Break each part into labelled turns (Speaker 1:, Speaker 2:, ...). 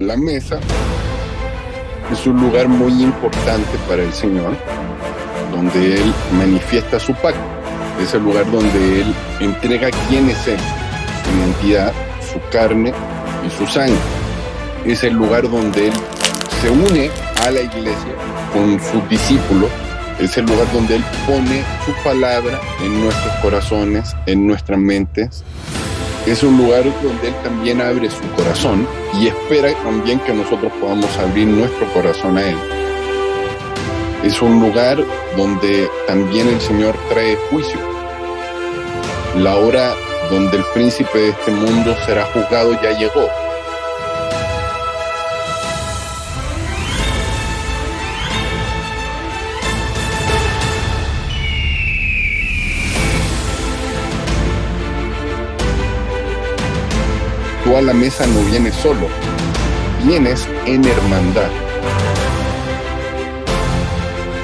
Speaker 1: La mesa es un lugar muy importante para el Señor, donde Él manifiesta su pacto. Es el lugar donde Él entrega quién es Él, su identidad, su carne y su sangre. Es el lugar donde Él se une a la iglesia con sus discípulos. Es el lugar donde Él pone su palabra en nuestros corazones, en nuestras mentes. Es un lugar donde Él también abre su corazón y espera también que nosotros podamos abrir nuestro corazón a Él. Es un lugar donde también el Señor trae juicio. La hora donde el príncipe de este mundo será juzgado ya llegó. Tú a la mesa no vienes solo, vienes en hermandad.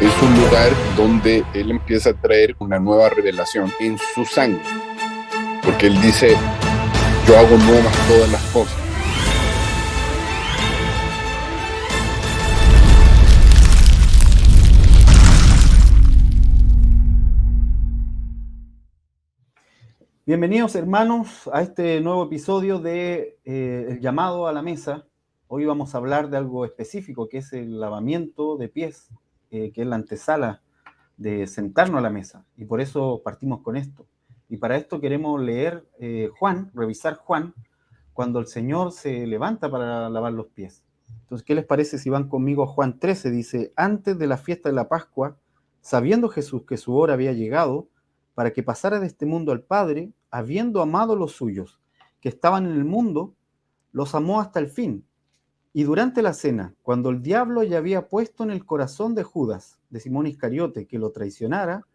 Speaker 1: Es un lugar donde Él empieza a traer una nueva revelación en su sangre. Porque Él dice, yo hago nuevas todas las cosas.
Speaker 2: Bienvenidos hermanos a este nuevo episodio de El llamado a la mesa. Hoy vamos a hablar de algo específico que es el lavamiento de pies, que es la antesala de sentarnos a la mesa. Y por eso partimos con esto. Y para esto queremos leer revisar Juan, cuando el Señor se levanta para lavar los pies. Entonces, ¿qué les parece si van conmigo a Juan 13? Dice, antes de la fiesta de la Pascua, sabiendo Jesús que su hora había llegado, para que pasara de este mundo al Padre, habiendo amado a los suyos, que estaban en el mundo, los amó hasta el fin. Y durante la cena, cuando el diablo ya había puesto en el corazón de Judas, de Simón Iscariote, que lo traicionara,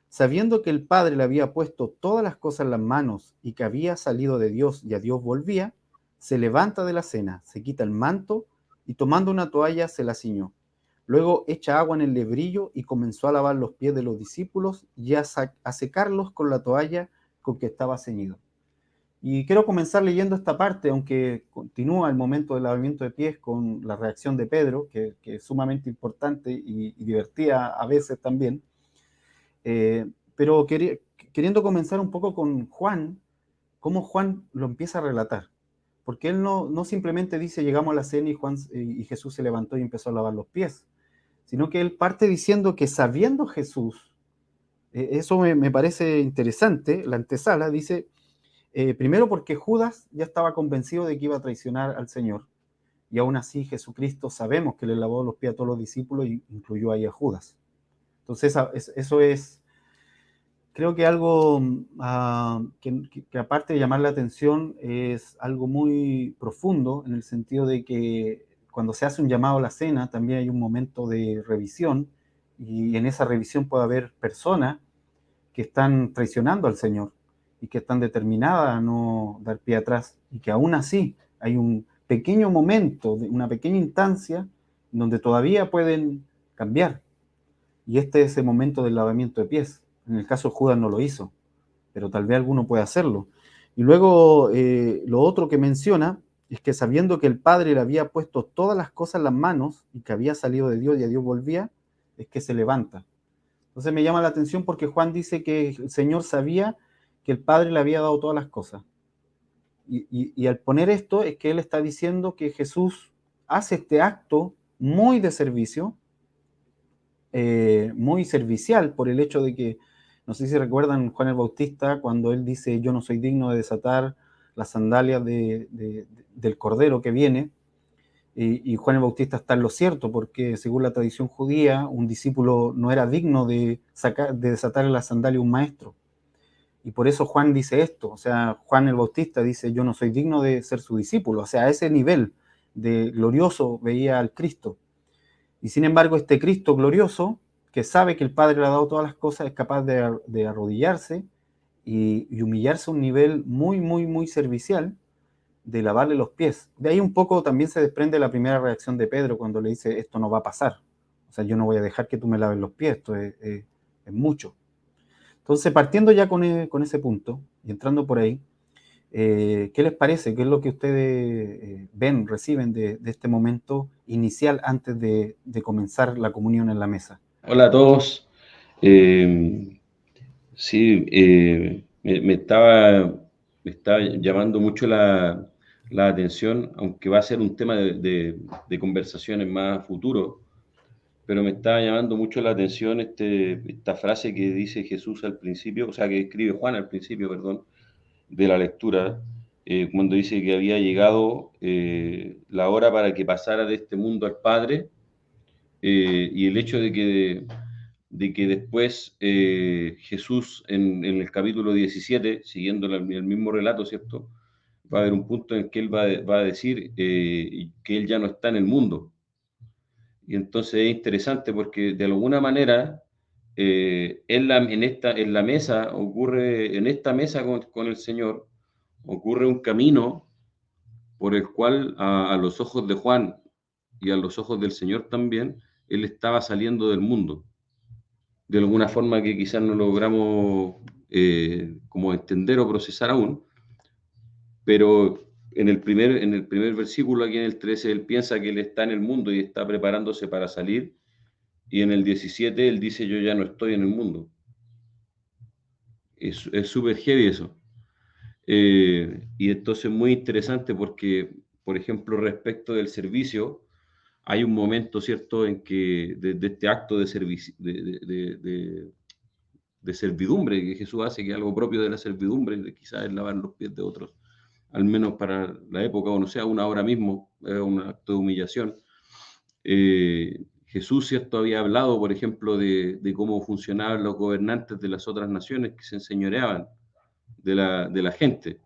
Speaker 2: sabiendo que el Padre le había puesto todas las cosas en las manos y que había salido de Dios y a Dios volvía, se levanta de la cena, se quita el manto y tomando una toalla se la ciñó. Luego echa agua en el lebrillo y comenzó a lavar los pies de los discípulos y a secarlos con la toalla con que estaba ceñido. Y quiero comenzar leyendo esta parte, aunque continúa el momento del lavamiento de pies con la reacción de Pedro, que es sumamente importante y divertida a veces también. Pero queriendo comenzar un poco con Juan, cómo Juan lo empieza a relatar. Porque él no simplemente dice llegamos a la cena y Jesús se levantó y empezó a lavar los pies, sino que él parte diciendo que sabiendo Jesús, eso me parece interesante, la antesala, dice, primero porque Judas ya estaba convencido de que iba a traicionar al Señor, y aún así Jesucristo sabemos que le lavó los pies a todos los discípulos y incluyó ahí a Judas. Entonces eso es, creo que algo que aparte de llamar la atención es algo muy profundo en el sentido de que cuando se hace un llamado a la cena también hay un momento de revisión y en esa revisión puede haber personas que están traicionando al Señor y que están determinadas a no dar pie atrás y que aún así hay un pequeño momento, una pequeña instancia donde todavía pueden cambiar y este es el momento del lavamiento de pies. En el caso de Judas no lo hizo, pero tal vez alguno puede hacerlo. Y luego lo otro que menciona es que sabiendo que el Padre le había puesto todas las cosas en las manos y que había salido de Dios y a Dios volvía, es que se levanta. Entonces me llama la atención porque Juan dice que el Señor sabía que el Padre le había dado todas las cosas. Y al poner esto es que él está diciendo que Jesús hace este acto muy de servicio, muy servicial por el hecho de que, no sé si recuerdan Juan el Bautista cuando él dice yo no soy digno de desatar las sandalias del Cordero que viene, y Juan el Bautista está en lo cierto porque según la tradición judía un discípulo no era digno de desatar las sandalias a un maestro, y por eso Juan dice esto, o sea, Juan el Bautista dice yo no soy digno de ser su discípulo, o sea, a ese nivel de glorioso veía al Cristo. Y sin embargo, este Cristo glorioso, que sabe que el Padre le ha dado todas las cosas, es capaz de arrodillarse y humillarse a un nivel muy, muy, muy servicial de lavarle los pies. De ahí un poco también se desprende la primera reacción de Pedro cuando le dice, esto no va a pasar. O sea, yo no voy a dejar que tú me laves los pies, esto es mucho. Entonces, partiendo ya con ese punto y entrando por ahí, ¿Qué les parece? ¿Qué es lo que ustedes ven, reciben de este momento inicial antes de comenzar la comunión en la mesa?
Speaker 3: Hola a todos. Sí, me estaba llamando mucho la atención, aunque va a ser un tema de conversaciones más futuro, pero me estaba llamando mucho la atención esta frase que dice Jesús al principio, o sea, que escribe Juan al principio, perdón, de la lectura, cuando dice que había llegado la hora para que pasara de este mundo al Padre, y el hecho de que después Jesús en el capítulo 17, siguiendo el mismo relato, ¿cierto? Va a haber un punto en que él va a decir que él ya no está en el mundo. Y entonces es interesante porque de alguna manera en la mesa ocurre, en esta mesa con el Señor, ocurre un camino por el cual a los ojos de Juan y a los ojos del Señor también, él estaba saliendo del mundo de alguna forma que quizás no logramos como entender o procesar aún, pero en el primer versículo, aquí en el 13, él piensa que él está en el mundo y está preparándose para salir, y en el 17 él dice, yo ya no estoy en el mundo. Es súper heavy eso. Y entonces muy interesante porque, por ejemplo, respecto del servicio, hay un momento, ¿cierto?, en que de este acto de servicio, de servidumbre que Jesús hace, que es algo propio de la servidumbre, quizás es lavar los pies de otros, al menos para la época, o no sea, una hora mismo, es un acto de humillación. Jesús, ¿cierto?, había hablado, por ejemplo, de cómo funcionaban los gobernantes de las otras naciones que se enseñoreaban de la gente.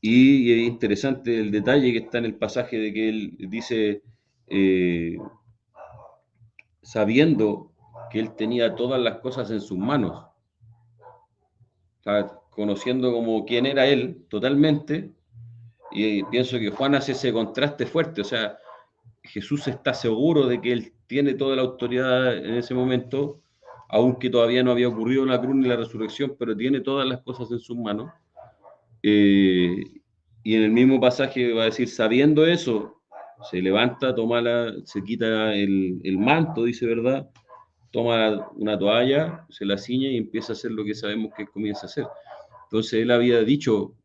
Speaker 3: Y es interesante el detalle que está en el pasaje de que él dice, sabiendo que él tenía todas las cosas en sus manos, o sea, conociendo como quién era él totalmente, y pienso que Juan hace ese contraste fuerte, o sea, Jesús está seguro de que él tiene toda la autoridad en ese momento, aunque todavía no había ocurrido la cruz ni la resurrección, pero tiene todas las cosas en sus manos. Y en el mismo pasaje va a decir, sabiendo eso, se levanta, se quita el manto, dice, ¿verdad? Toma una toalla, se la ciñe y empieza a hacer lo que sabemos que comienza a hacer. Entonces él había dicho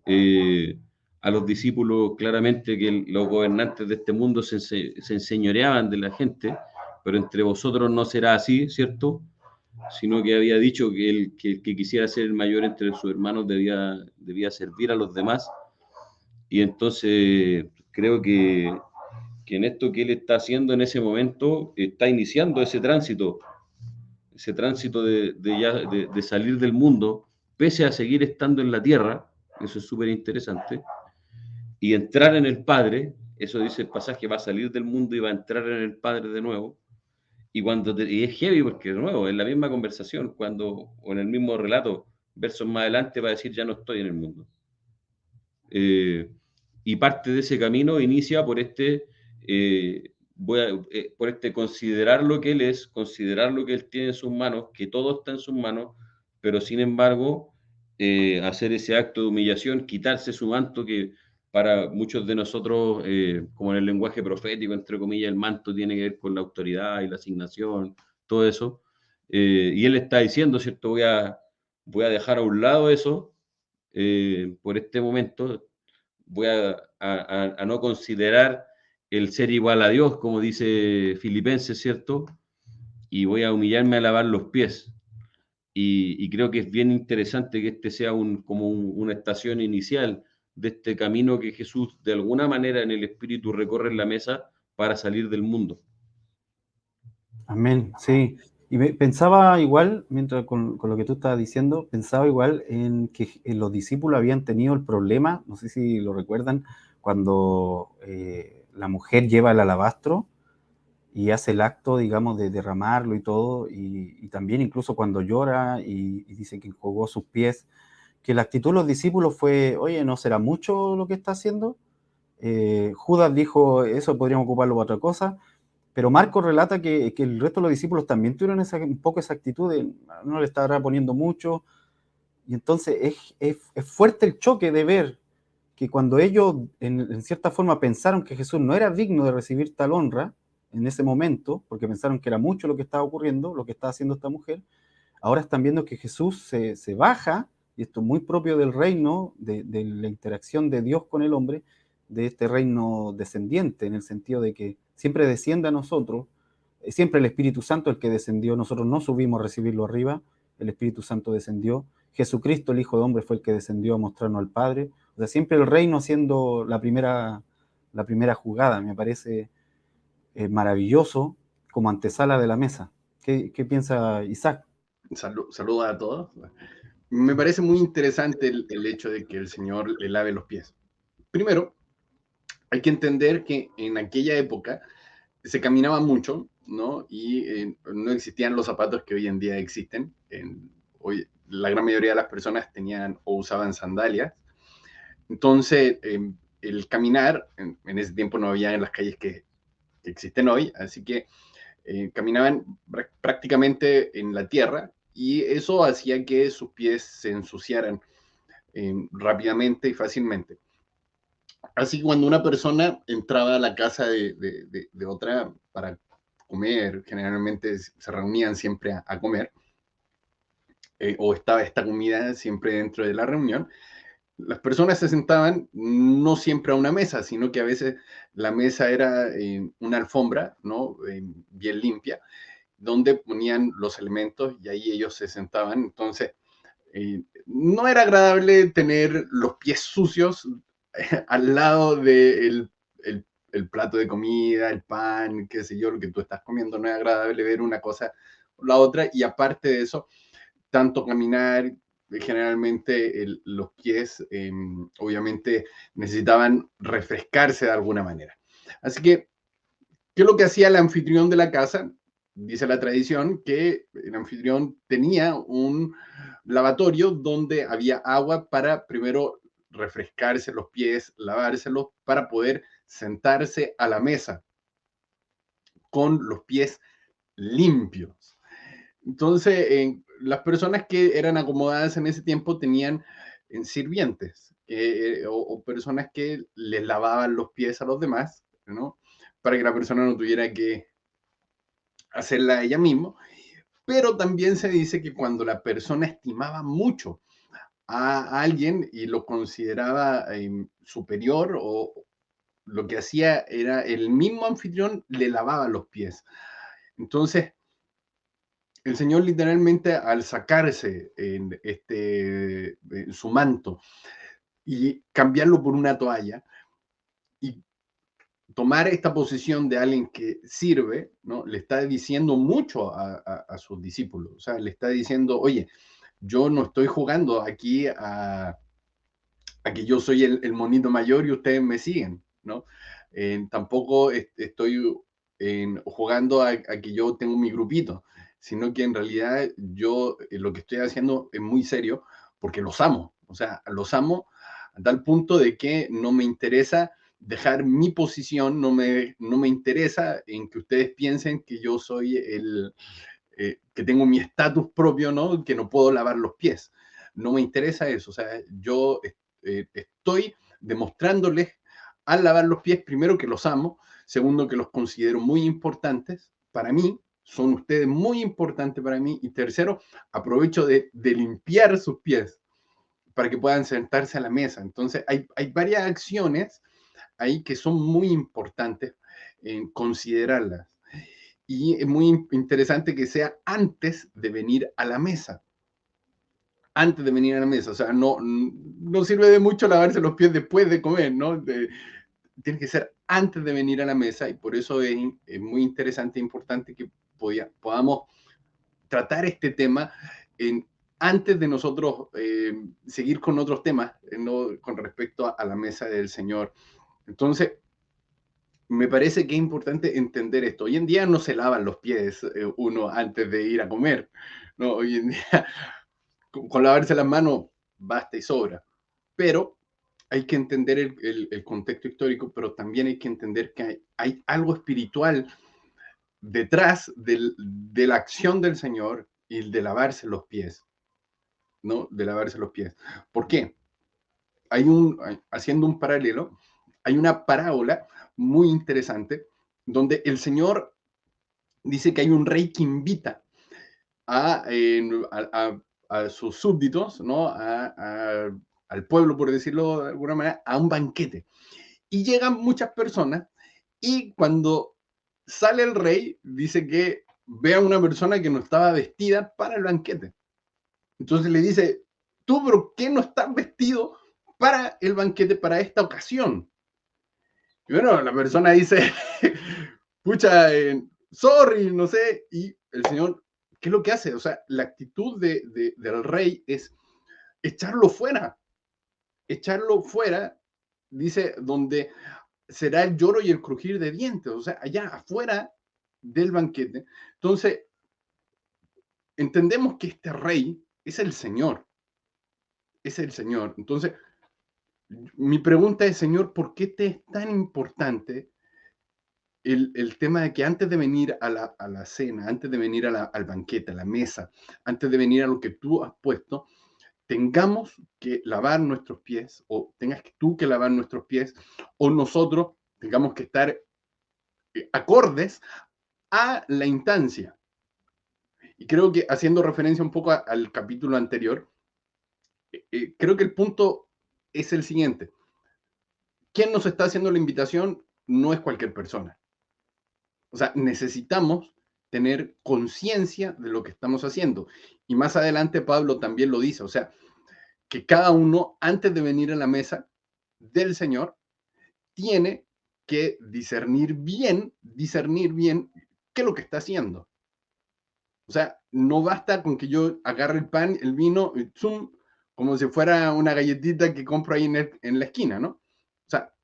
Speaker 3: a los discípulos claramente que los gobernantes de este mundo se enseñoreaban de la gente, pero entre vosotros no será así, ¿cierto? Sino que había dicho que el que quisiera ser el mayor entre sus hermanos debía servir a los demás. Y entonces creo que en esto que él está haciendo en ese momento, está iniciando ese tránsito de salir del mundo, pese a seguir estando en la tierra, eso es súper interesante, y entrar en el Padre, eso dice el pasaje, va a salir del mundo y va a entrar en el Padre de nuevo, y es heavy porque de nuevo, en la misma conversación, o en el mismo relato, versos más adelante va a decir, ya no estoy en el mundo. Y parte de ese camino inicia por por considerar lo que él es, considerar lo que él tiene en sus manos, que todo está en sus manos, pero sin embargo, hacer ese acto de humillación, quitarse su manto, que para muchos de nosotros, como en el lenguaje profético, entre comillas, el manto tiene que ver con la autoridad y la asignación, todo eso. Y él está diciendo, ¿cierto? Voy a dejar a un lado eso por este momento, voy a no considerar el ser igual a Dios, como dice Filipenses, ¿cierto? Y voy a humillarme a lavar los pies. Y creo que es bien interesante que este sea como una estación inicial de este camino que Jesús de alguna manera en el Espíritu recorre en la mesa para salir del mundo.
Speaker 2: Amén, sí. Y pensaba igual, mientras con lo que tú estabas diciendo, pensaba igual en que los discípulos habían tenido el problema, no sé si lo recuerdan, cuando la mujer lleva el alabastro y hace el acto, digamos, de derramarlo y todo, y también incluso cuando llora y dice que enjugó sus pies, que la actitud de los discípulos fue, oye, ¿no será mucho lo que está haciendo? Judas dijo, eso podríamos ocuparlo para otra cosa, pero Marcos relata que el resto de los discípulos también tuvieron un poco esa actitud de no le estará poniendo mucho, Y entonces es fuerte el choque de ver que cuando ellos en cierta forma pensaron que Jesús no era digno de recibir tal honra en ese momento, porque pensaron que era mucho lo que estaba ocurriendo, lo que estaba haciendo esta mujer, ahora están viendo que Jesús se baja, y esto es muy propio del reino, de la interacción de Dios con el hombre, de este reino descendiente, en el sentido de que siempre desciende a nosotros, siempre el Espíritu Santo el que descendió, nosotros no subimos a recibirlo arriba, el Espíritu Santo descendió, Jesucristo el Hijo de Hombre fue el que descendió a mostrarnos al Padre, o sea, siempre el reino siendo la primera jugada, me parece maravilloso como antesala de la mesa. ¿Qué piensa Isaac?
Speaker 1: Saludos a todos. Me parece muy interesante el hecho de que el Señor le lave los pies. Primero, hay que entender que en aquella época se caminaba mucho, ¿no? Y no existían los zapatos que hoy en día existen. Hoy, la gran mayoría de las personas tenían o usaban sandalias. Entonces, el caminar, en ese tiempo no había en las calles que existen hoy, así que caminaban prácticamente en la tierra y eso hacía que sus pies se ensuciaran rápidamente y fácilmente. Así que cuando una persona entraba a la casa de otra para comer, generalmente se reunían siempre a comer, o estaba esta comida siempre dentro de la reunión, las personas se sentaban no siempre a una mesa, sino que a veces la mesa era una alfombra, ¿no? Bien limpia, donde ponían los elementos y ahí ellos se sentaban. Entonces, no era agradable tener los pies sucios al lado del el plato de comida, el pan, qué sé yo, lo que tú estás comiendo. No es agradable ver una cosa o la otra. Y aparte de eso, tanto caminar, generalmente los pies obviamente necesitaban refrescarse de alguna manera. Así que, ¿qué es lo que hacía el anfitrión de la casa? Dice la tradición que el anfitrión tenía un lavatorio donde había agua para primero refrescarse los pies, lavárselos, para poder sentarse a la mesa con los pies limpios. Entonces, las personas que eran acomodadas en ese tiempo tenían sirvientes o personas que les lavaban los pies a los demás, ¿no? Para que la persona no tuviera que hacerla ella misma. Pero también se dice que cuando la persona estimaba mucho a alguien y lo consideraba superior, o lo que hacía era el mismo anfitrión le lavaba los pies. Entonces, el Señor literalmente al sacarse su manto y cambiarlo por una toalla y tomar esta posición de alguien que sirve, ¿no? Le está diciendo mucho a sus discípulos. O sea, le está diciendo, oye, yo no estoy jugando aquí a que yo soy el monito mayor y ustedes me siguen, ¿no? Tampoco estoy jugando a que yo tengo mi grupito, sino que en realidad yo lo que estoy haciendo es muy serio porque los amo, o sea, los amo a tal punto de que no me interesa dejar mi posición, no me interesa en que ustedes piensen que yo soy que tengo mi estatus propio, ¿no? Que no puedo lavar los pies. No me interesa eso, o sea, yo estoy demostrándoles al lavar los pies, primero que los amo, segundo que los considero muy importantes para mí, son ustedes muy importantes para mí, y tercero, aprovecho de limpiar sus pies para que puedan sentarse a la mesa. Entonces, hay varias acciones ahí que son muy importantes en considerarlas. Y es muy interesante que sea antes de venir a la mesa. Antes de venir a la mesa. O sea, no sirve de mucho lavarse los pies después de comer, ¿no? Tiene que ser antes de venir a la mesa, y por eso es muy interesante e importante que podamos tratar este tema antes de nosotros seguir con otros temas, ¿no? Con respecto a la mesa del Señor. Entonces, me parece que es importante entender esto. Hoy en día no se lavan los pies uno antes de ir a comer, ¿no? Hoy en día con lavarse las manos basta y sobra. Pero hay que entender el contexto histórico, pero también hay que entender que hay algo espiritual detrás de la acción del Señor y de lavarse los pies. ¿no? De lavarse los pies. ¿Por qué? Haciendo un paralelo, hay una parábola muy interesante donde el Señor dice que hay un rey que invita a sus súbditos, ¿no? Al pueblo, por decirlo de alguna manera, a un banquete. Y llegan muchas personas y cuando sale el rey, dice que ve a una persona que no estaba vestida para el banquete. Entonces le dice, tú, ¿por qué no estás vestido para el banquete, para esta ocasión? Y bueno, la persona dice, pucha, sorry, no sé. Y el Señor, ¿qué es lo que hace? O sea, la actitud del rey es echarlo fuera. Echarlo fuera, dice, donde será el lloro y el crujir de dientes, o sea, allá afuera del banquete. Entonces, entendemos que este rey es el Señor, es el Señor. Entonces, mi pregunta es, Señor, ¿por qué te es tan importante el tema de que antes de venir a la cena, antes de venir al banquete, a la mesa, antes de venir a lo que tú has puesto, tengamos que lavar nuestros pies, o tengas tú que lavar nuestros pies, o nosotros tengamos que estar acordes a la instancia? Y creo que haciendo referencia un poco al capítulo anterior, creo que el punto es el siguiente. ¿Quién nos está haciendo la invitación? No es cualquier persona. O sea, necesitamos tener conciencia de lo que estamos haciendo. Y más adelante Pablo también lo dice, o sea, que cada uno antes de venir a la mesa del Señor tiene que discernir bien qué es lo que está haciendo. O sea, no basta con que yo agarre el pan, el vino, y zoom, como si fuera una galletita que compro ahí en la esquina, ¿no? O sea,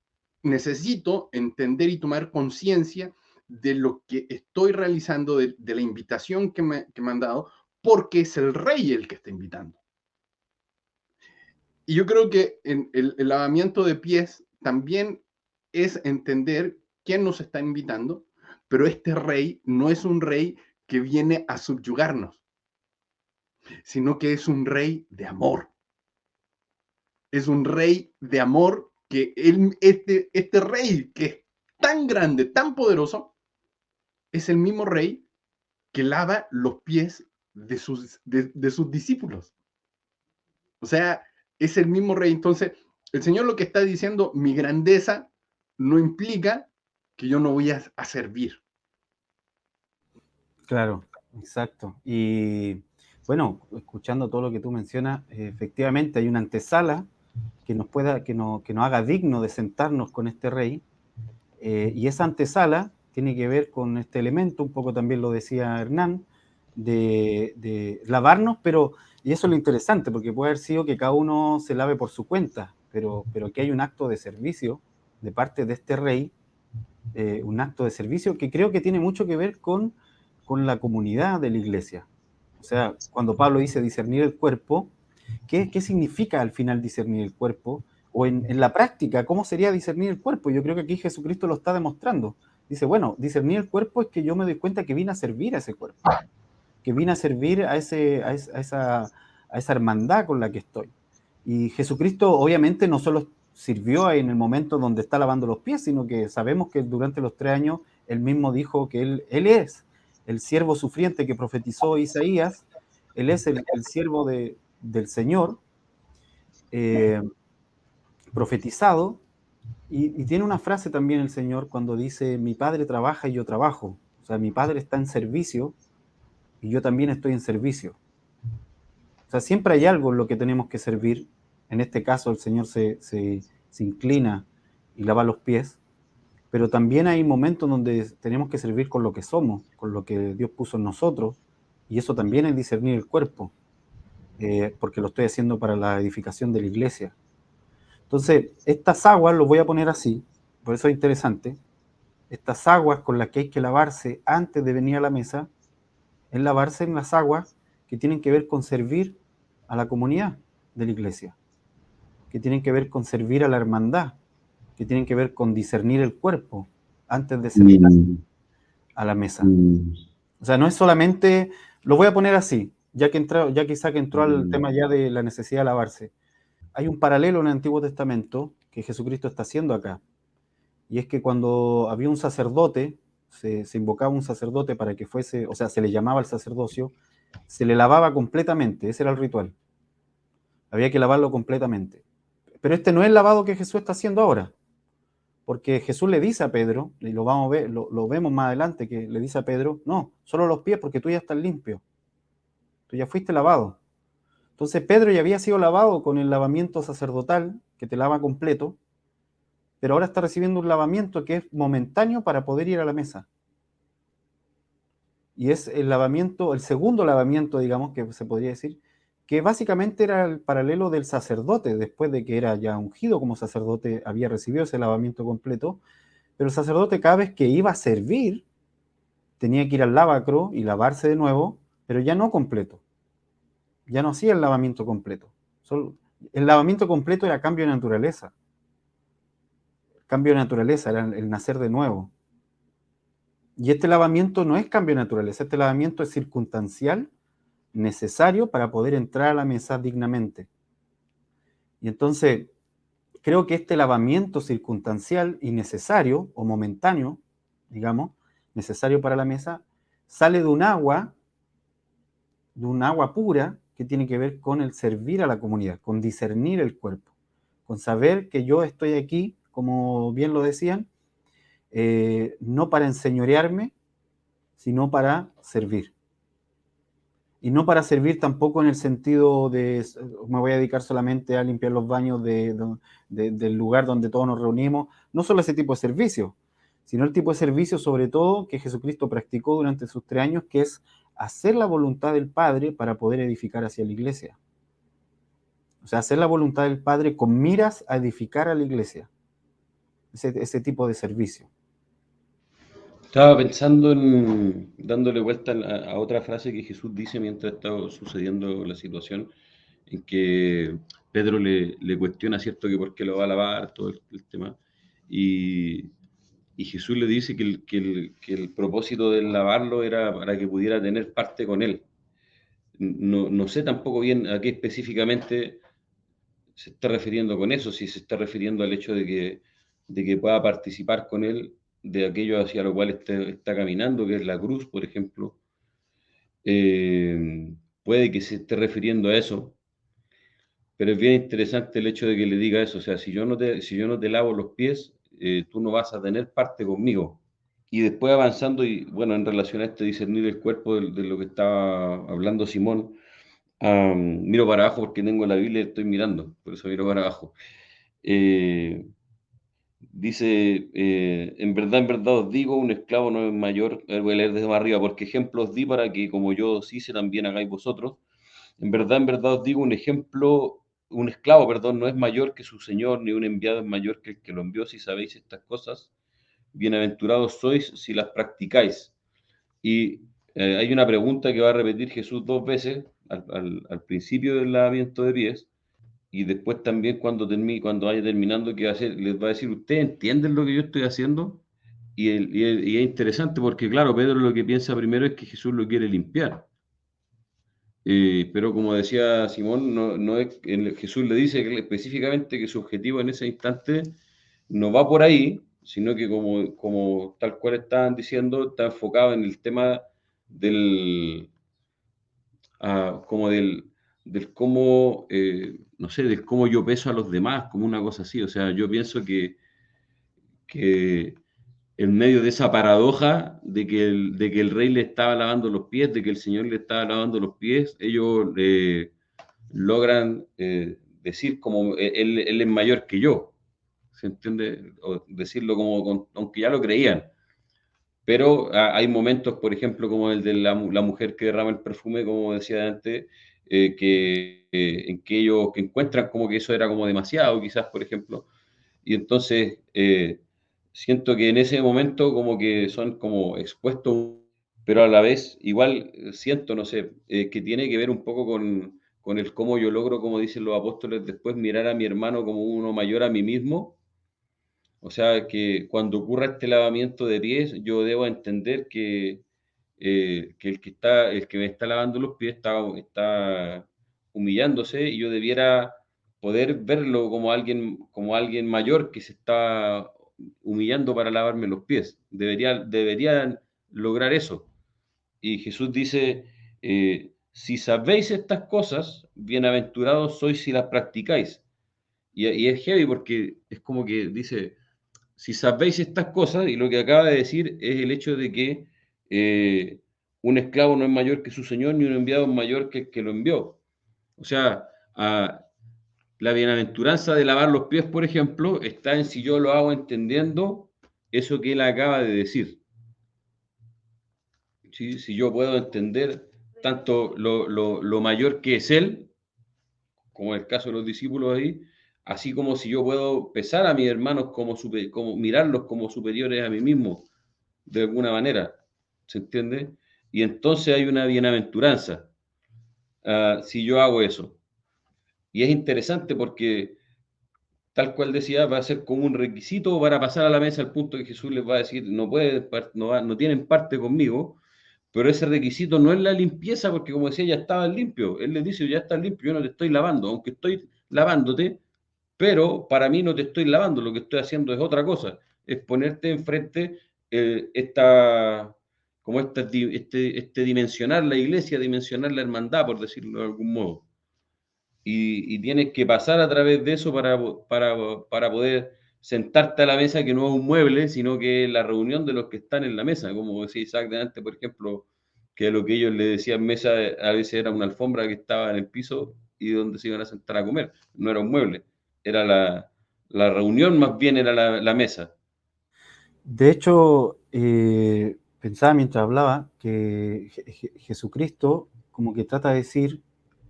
Speaker 1: necesito entender y tomar conciencia de lo que estoy realizando, de la invitación que me han dado, porque es el rey el que está invitando. Y yo creo que en el lavamiento de pies también es entender quién nos está invitando, pero este rey no es un rey que viene a subyugarnos, sino que es un rey de amor. Es un rey de amor que este rey que es tan grande, tan poderoso, es el mismo rey que lava los pies de sus discípulos. O sea, es el mismo rey. Entonces, el Señor lo que está diciendo, mi grandeza no implica que yo no voy a servir.
Speaker 2: Claro, exacto. Y bueno, escuchando todo lo que tú mencionas, efectivamente hay una antesala que nos haga digno de sentarnos con este rey, y esa antesala tiene que ver con este elemento, un poco también lo decía Hernán, de lavarnos, y eso es lo interesante, porque puede haber sido que cada uno se lave por su cuenta, pero que hay un acto de servicio de parte de este rey, un acto de servicio que creo que tiene mucho que ver con la comunidad de la iglesia. O sea, cuando Pablo dice discernir el cuerpo, ¿qué significa al final discernir el cuerpo? O en la práctica, ¿cómo sería discernir el cuerpo? Yo creo que aquí Jesucristo lo está demostrando. Dice, bueno, discernir el cuerpo es que yo me doy cuenta que vine a servir a ese cuerpo, que vine a servir a esa hermandad con la que estoy. Y Jesucristo obviamente no solo sirvió en el momento donde está lavando los pies, sino que sabemos que durante los 3 años él mismo dijo que él es el siervo sufriente que profetizó Isaías, él es el siervo del Señor, profetizado, y tiene una frase también el Señor cuando dice, mi Padre trabaja y yo trabajo. O sea, mi Padre está en servicio y yo también estoy en servicio. O sea, siempre hay algo en lo que tenemos que servir. En este caso, el Señor se inclina y lava los pies, pero también hay momentos donde tenemos que servir con lo que somos, con lo que Dios puso en nosotros, y eso también es discernir el cuerpo, porque lo estoy haciendo para la edificación de la iglesia. Entonces, estas aguas, lo voy a poner así, por eso es interesante, estas aguas con las que hay que lavarse antes de venir a la mesa, es lavarse en las aguas que tienen que ver con servir a la comunidad de la iglesia, que tienen que ver con servir a la hermandad, que tienen que ver con discernir el cuerpo antes de sentar a la mesa. O sea, no es solamente, lo voy a poner así, ya que Isaac entró al tema ya de la necesidad de lavarse, hay un paralelo en el Antiguo Testamento que Jesucristo está haciendo acá. Y es que cuando había un sacerdote, se invocaba un sacerdote para que fuese, o sea, se le llamaba al sacerdocio, se le lavaba completamente, ese era el ritual. Había que lavarlo completamente. Pero este no es el lavado que Jesús está haciendo ahora, porque Jesús le dice a Pedro, y lo vamos a ver, lo vemos más adelante, que le dice a Pedro, no, solo los pies porque tú ya estás limpio, tú ya fuiste lavado. Entonces Pedro ya había sido lavado con el lavamiento sacerdotal, que te lava completo, pero ahora está recibiendo un lavamiento que es momentáneo para poder ir a la mesa. Y es el lavamiento, el segundo lavamiento, digamos, que se podría decir, que básicamente era el paralelo del sacerdote, después de que era ya ungido como sacerdote, había recibido ese lavamiento completo, pero el sacerdote cada vez que iba a servir, tenía que ir al lavacro y lavarse de nuevo, pero ya no completo. Ya no hacía el lavamiento completo. El lavamiento completo era cambio de naturaleza. El cambio de naturaleza era el nacer de nuevo. Y este lavamiento no es cambio de naturaleza, este lavamiento es circunstancial, necesario para poder entrar a la mesa dignamente. Y entonces, creo que este lavamiento circunstancial y necesario, o momentáneo, digamos, necesario para la mesa, sale de un agua pura que tiene que ver con el servir a la comunidad, con discernir el cuerpo, con saber que yo estoy aquí, como bien lo decían, no para enseñorearme, sino para servir. Y no para servir tampoco en el sentido de me voy a dedicar solamente a limpiar los baños del lugar donde todos nos reunimos. No solo ese tipo de servicio, sino el tipo de servicio sobre todo que Jesucristo practicó durante sus 3 años, que es hacer la voluntad del Padre para poder edificar hacia la iglesia. O sea, hacer la voluntad del Padre con miras a edificar a la iglesia. Ese tipo de servicio.
Speaker 3: Estaba pensando en dándole vuelta a otra frase que Jesús dice mientras estaba sucediendo la situación, en que Pedro le cuestiona, ¿cierto?, que por qué lo va a lavar, todo el tema. Y Jesús le dice que el propósito del lavarlo era para que pudiera tener parte con él. No sé tampoco bien a qué específicamente se está refiriendo con eso, si se está refiriendo al hecho de que pueda participar con él de aquello hacia lo cual está caminando, que es la cruz, por ejemplo. Puede que se esté refiriendo a eso, pero es bien interesante el hecho de que le diga eso. O sea, si yo no te lavo los pies, tú no vas a tener parte conmigo. Y después avanzando, y bueno, en relación a este discernir el cuerpo de lo que estaba hablando Simón, miro para abajo porque tengo la Biblia y estoy mirando, por eso miro para abajo. Dice, en verdad os digo, un esclavo no es mayor, voy a leer desde más arriba, porque ejemplos di para que como yo os hice, también hagáis vosotros. En verdad os digo, un esclavo, perdón, no es mayor que su señor, ni un enviado es mayor que el que lo envió. Si sabéis estas cosas, bienaventurados sois si las practicáis. Y hay una pregunta que va a repetir Jesús 2 veces, al principio del lavamiento de pies, y después también cuando vaya terminando, que les va a decir, ¿ustedes entienden lo que yo estoy haciendo? Y es interesante porque, claro, Pedro lo que piensa primero es que Jesús lo quiere limpiar. Pero como decía Simón, no es, Jesús le dice específicamente que su objetivo en ese instante no va por ahí, sino que como tal cual estaban diciendo, está enfocado en el tema del, como del cómo, no sé, del cómo yo peso a los demás, como una cosa así. O sea, yo pienso que en medio de esa paradoja de que el rey le estaba lavando los pies, de que el Señor le estaba lavando los pies, ellos logran decir como él es mayor que yo, ¿se entiende? O decirlo aunque ya lo creían. Pero hay momentos, por ejemplo, como el de la mujer que derrama el perfume, como decía antes, en que ellos que encuentran como que eso era como demasiado, quizás, por ejemplo. Y entonces siento que en ese momento como que son como expuestos, pero a la vez igual siento, no sé, que tiene que ver un poco con el cómo yo logro, como dicen los apóstoles, después mirar a mi hermano como uno mayor a mí mismo. O sea, que cuando ocurra este lavamiento de pies, yo debo entender que que el que me está lavando los pies está humillándose y yo debiera poder verlo como alguien mayor que se está humillando para lavarme los pies. Deberían lograr eso. Y Jesús dice, si sabéis estas cosas, bienaventurados sois si las practicáis. Y es heavy porque es como que dice, si sabéis estas cosas, y lo que acaba de decir es el hecho de que un esclavo no es mayor que su señor, ni un enviado es mayor que el que lo envió. O sea, la bienaventuranza de lavar los pies, por ejemplo, está en si yo lo hago entendiendo eso que él acaba de decir. ¿Sí? Si yo puedo entender tanto lo mayor que es él, como en el caso de los discípulos ahí, así como si yo puedo pesar a mis hermanos como mirarlos como superiores a mí mismo, de alguna manera, ¿se entiende? Y entonces hay una bienaventuranza, si yo hago eso. Y es interesante porque, tal cual decía, va a ser como un requisito para pasar a la mesa al punto que Jesús les va a decir, no tienen parte conmigo, pero ese requisito no es la limpieza, porque como decía, ya estaban limpios. Él les dice, ya estás limpio, yo no te estoy lavando, aunque estoy lavándote, pero para mí no te estoy lavando, lo que estoy haciendo es otra cosa, es ponerte enfrente dimensionar la iglesia, dimensionar la hermandad, por decirlo de algún modo. Y tienes que pasar a través de eso para poder sentarte a la mesa, que no es un mueble, sino que es la reunión de los que están en la mesa, como decía Isaac delante, por ejemplo, que lo que ellos le decían mesa a veces era una alfombra que estaba en el piso y donde se iban a sentar a comer, no era un mueble, era la reunión, más bien era la mesa.
Speaker 2: De hecho, pensaba mientras hablaba que Jesucristo como que trata de decir,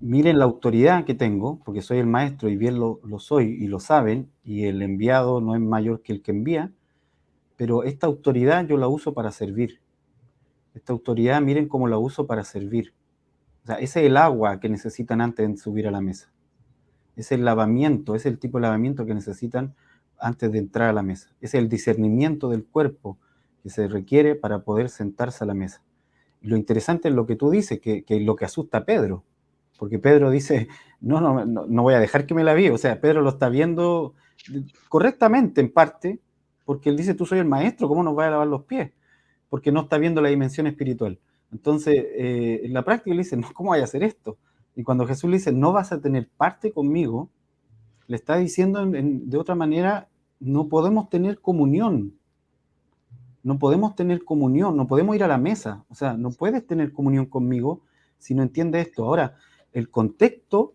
Speaker 2: miren la autoridad que tengo, porque soy el maestro y bien lo soy y lo saben, y el enviado no es mayor que el que envía, pero esta autoridad yo la uso para servir. Esta autoridad, miren cómo la uso para servir. O sea, ese es el agua que necesitan antes de subir a la mesa. Es el lavamiento, es el tipo de lavamiento que necesitan antes de entrar a la mesa. Es el discernimiento del cuerpo que se requiere para poder sentarse a la mesa. Y lo interesante es lo que tú dices, que lo que asusta a Pedro, porque Pedro dice, no voy a dejar que me lavíe. O sea, Pedro lo está viendo correctamente en parte, porque él dice, tú soy el maestro, ¿cómo nos vas a lavar los pies? Porque no está viendo la dimensión espiritual. Entonces, en la práctica le dice, no, ¿cómo voy a hacer esto? Y cuando Jesús le dice, no vas a tener parte conmigo, le está diciendo de otra manera, no podemos tener comunión. No podemos tener comunión, no podemos ir a la mesa. O sea, no puedes tener comunión conmigo si no entiendes esto. Ahora, el contexto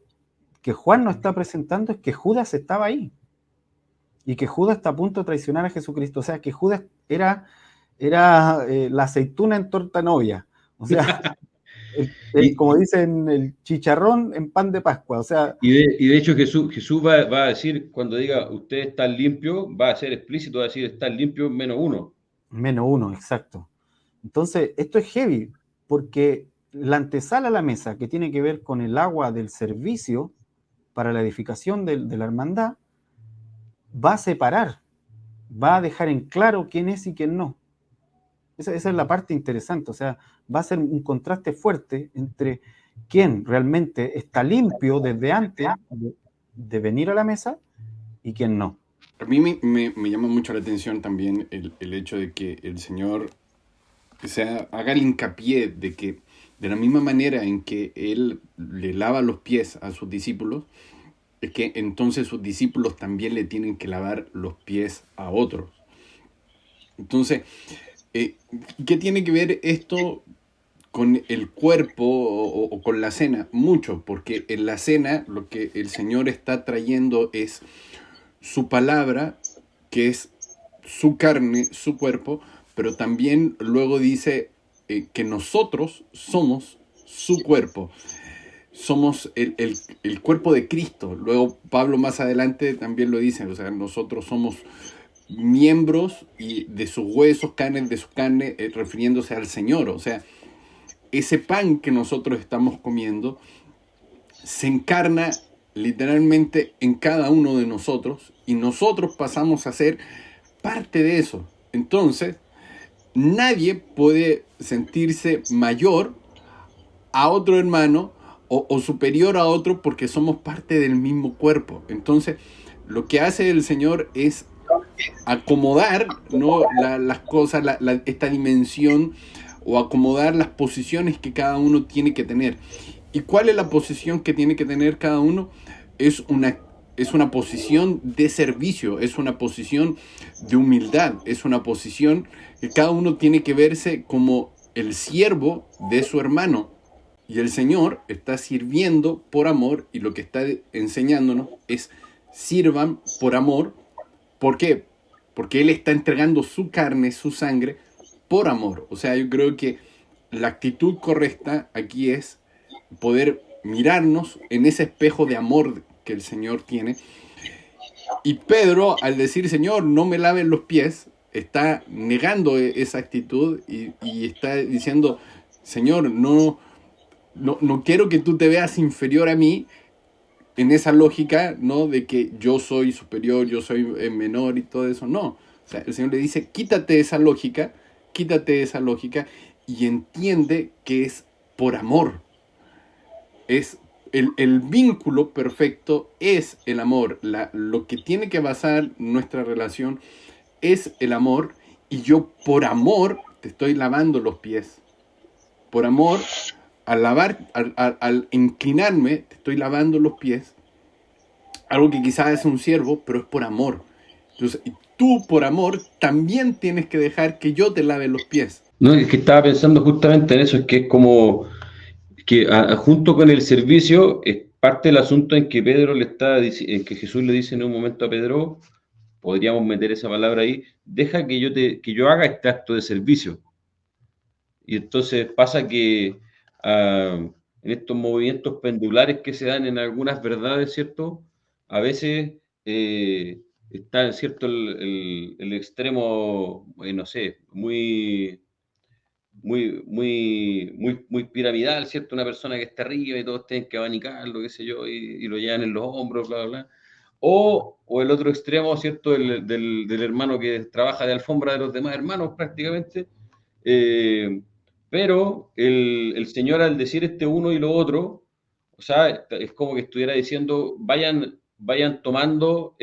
Speaker 2: que Juan nos está presentando es que Judas estaba ahí. Y que Judas está a punto de traicionar a Jesucristo. O sea, que Judas era la aceituna en torta novia. O sea, como dicen, el chicharrón en pan de Pascua. O sea,
Speaker 3: y de hecho Jesús va a decir, cuando diga, ustedes están limpios, va a ser explícito, va a decir, están limpios menos uno.
Speaker 2: Menos uno, exacto. Entonces, esto es heavy, porque la antesala a la mesa, que tiene que ver con el agua del servicio para la edificación de la hermandad, va a separar, va a dejar en claro quién es y quién no. Esa es la parte interesante, o sea, va a ser un contraste fuerte entre quién realmente está limpio desde antes de venir a la mesa y quién no.
Speaker 1: A mí me llama mucho la atención también el hecho de que el Señor haga el hincapié de que de la misma manera en que Él le lava los pies a sus discípulos, es que entonces sus discípulos también le tienen que lavar los pies a otros. Entonces, ¿qué tiene que ver esto con el cuerpo o con la cena? Mucho, porque en la cena lo que el Señor está trayendo es su palabra, que es su carne, su cuerpo, pero también luego dice que nosotros somos su cuerpo. Somos el cuerpo de Cristo. Luego Pablo más adelante también lo dice, o sea, nosotros somos miembros y de sus huesos, carnes de su carne, refiriéndose al Señor. O sea, ese pan que nosotros estamos comiendo se encarna literalmente en cada uno de nosotros y nosotros pasamos a ser parte de eso. Entonces, nadie puede sentirse mayor a otro hermano o superior a otro porque somos parte del mismo cuerpo. Entonces, lo que hace el Señor es acomodar, ¿no?, las cosas, esta dimensión, o acomodar las posiciones que cada uno tiene que tener. ¿Y cuál es la posición que tiene que tener cada uno? Es una posición de servicio, es una posición de humildad, es una posición que cada uno tiene que verse como el siervo de su hermano. Y el Señor está sirviendo por amor, y lo que está enseñándonos es: sirvan por amor. ¿Por qué? Porque Él está entregando su carne, su sangre, por amor. O sea, yo creo que la actitud correcta aquí es poder mirarnos en ese espejo de amor que el Señor tiene. Y Pedro, al decir: Señor, no me laven los pies, está negando esa actitud y está diciendo: Señor, no quiero que tú te veas inferior a mí, en esa lógica, ¿no?, de que yo soy superior, yo soy menor y todo eso. No. O sea, el Señor le dice: quítate esa lógica y entiende que es por amor. Es el vínculo perfecto es el amor. Lo que tiene que basar nuestra relación es el amor, y yo por amor te estoy lavando los pies. Por amor, al inclinarme, te estoy lavando los pies. Algo que quizás es un siervo, pero es por amor. Entonces, tú por amor también tienes que dejar que yo te lave los pies.
Speaker 3: No, es que estaba pensando justamente en eso, es que es como que junto con el servicio es parte del asunto en que en que Jesús le dice en un momento a Pedro, podríamos meter esa palabra ahí: deja que yo haga este acto de servicio. Y entonces pasa que en estos movimientos pendulares que se dan en algunas verdades, ¿cierto? A veces está, ¿cierto?, el extremo, no sé, muy piramidal, ¿cierto? Una persona que está arriba y todos tienen que abanicarlo, qué sé yo, y lo llevan en los hombros, bla, bla, bla. O el otro extremo, ¿cierto?, del hermano que trabaja de alfombra de los demás hermanos prácticamente. Pero el Señor, al decir este uno y lo otro, o sea, es como que estuviera diciendo: vayan tomando,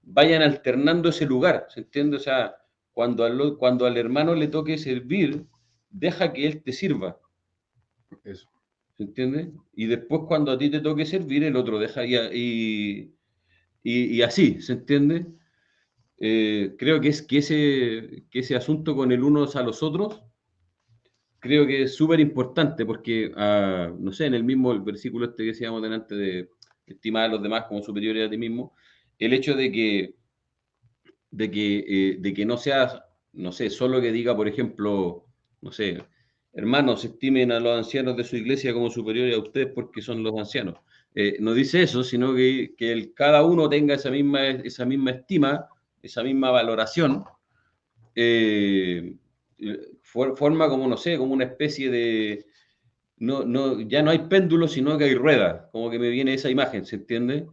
Speaker 3: vayan alternando ese lugar, ¿se entiende? O sea, cuando al hermano le toque servir, deja que él te sirva,
Speaker 1: Eso.
Speaker 3: ¿se entiende? Y después, cuando a ti te toque servir, el otro deja, y así, ¿se entiende? Creo que ese asunto con el unos a los otros, creo que es súper importante, porque, no sé, en el mismo el versículo este que decíamos delante de estimar a los demás como superiores a ti mismo, el hecho de que no seas, no sé, solo que diga, por ejemplo, no sé: hermanos, estimen a los ancianos de su iglesia como superiores a ustedes porque son los ancianos. No dice eso, sino que cada uno tenga esa misma estima, esa misma valoración. Forma como, no sé, como una especie de... ya no hay péndulo, sino que hay rueda, como que me viene esa imagen, ¿se entiende?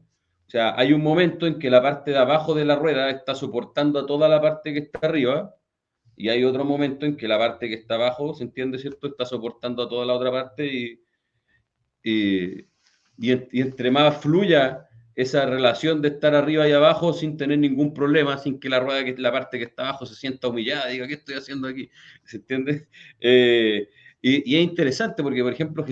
Speaker 3: O sea, hay un momento en que la parte de abajo de la rueda está soportando a toda la parte que está arriba, y hay otro momento en que la parte que está abajo, ¿se entiende, cierto?, está soportando a toda la otra parte, y, y entre más fluya esa relación de estar arriba y abajo sin tener ningún problema, sin que la parte que está abajo se sienta humillada, diga: ¿qué estoy haciendo aquí? ¿Se entiende? Y es interesante porque, por ejemplo,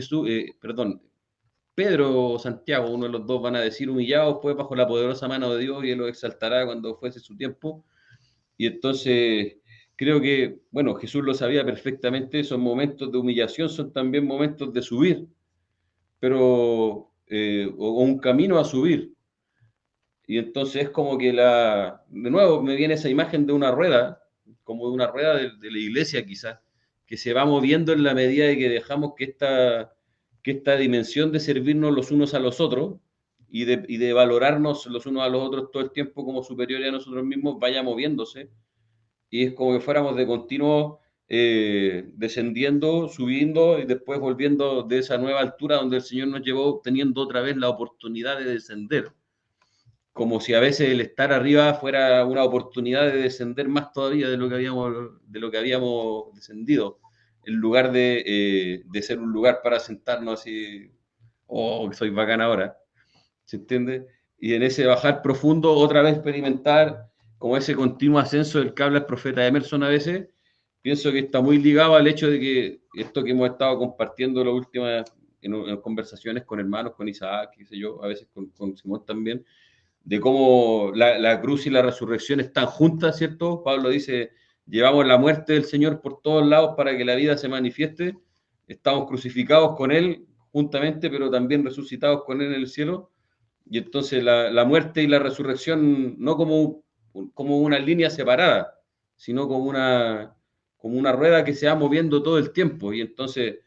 Speaker 3: Pedro o Santiago, uno de los dos, van a decir: humillados pues bajo la poderosa mano de Dios, y Él los exaltará cuando fuese su tiempo. Y entonces creo que, bueno, Jesús lo sabía perfectamente: esos momentos de humillación son también momentos de subir, pero o un camino a subir. Y entonces es como que de nuevo me viene esa imagen de una rueda, como de una rueda de la iglesia quizás, que se va moviendo en la medida de que dejamos que esta dimensión de servirnos los unos a los otros y de valorarnos los unos a los otros todo el tiempo como superiores a nosotros mismos vaya moviéndose. Y es como que fuéramos de continuo descendiendo, subiendo y después volviendo de esa nueva altura donde el Señor nos llevó, teniendo otra vez la oportunidad de descender. como si a veces el estar arriba fuera una oportunidad de descender más todavía de lo que habíamos descendido, en lugar de ser un lugar para sentarnos así, oh, que soy bacán ahora, ¿se entiende? Y en ese bajar profundo, otra vez experimentar como ese continuo ascenso del que habla el profeta Emerson a veces, pienso que está muy ligado al hecho de que esto que hemos estado compartiendo las últimas en conversaciones con hermanos, con Isaac, qué sé yo, a veces con Simón también, de cómo la cruz y la resurrección están juntas, ¿cierto? Pablo dice, llevamos la muerte del Señor por todos lados para que la vida se manifieste, estamos crucificados con Él juntamente, pero también resucitados con Él en el cielo, y entonces la muerte y la resurrección no como una línea separada, sino como una rueda que se va moviendo todo el tiempo, y entonces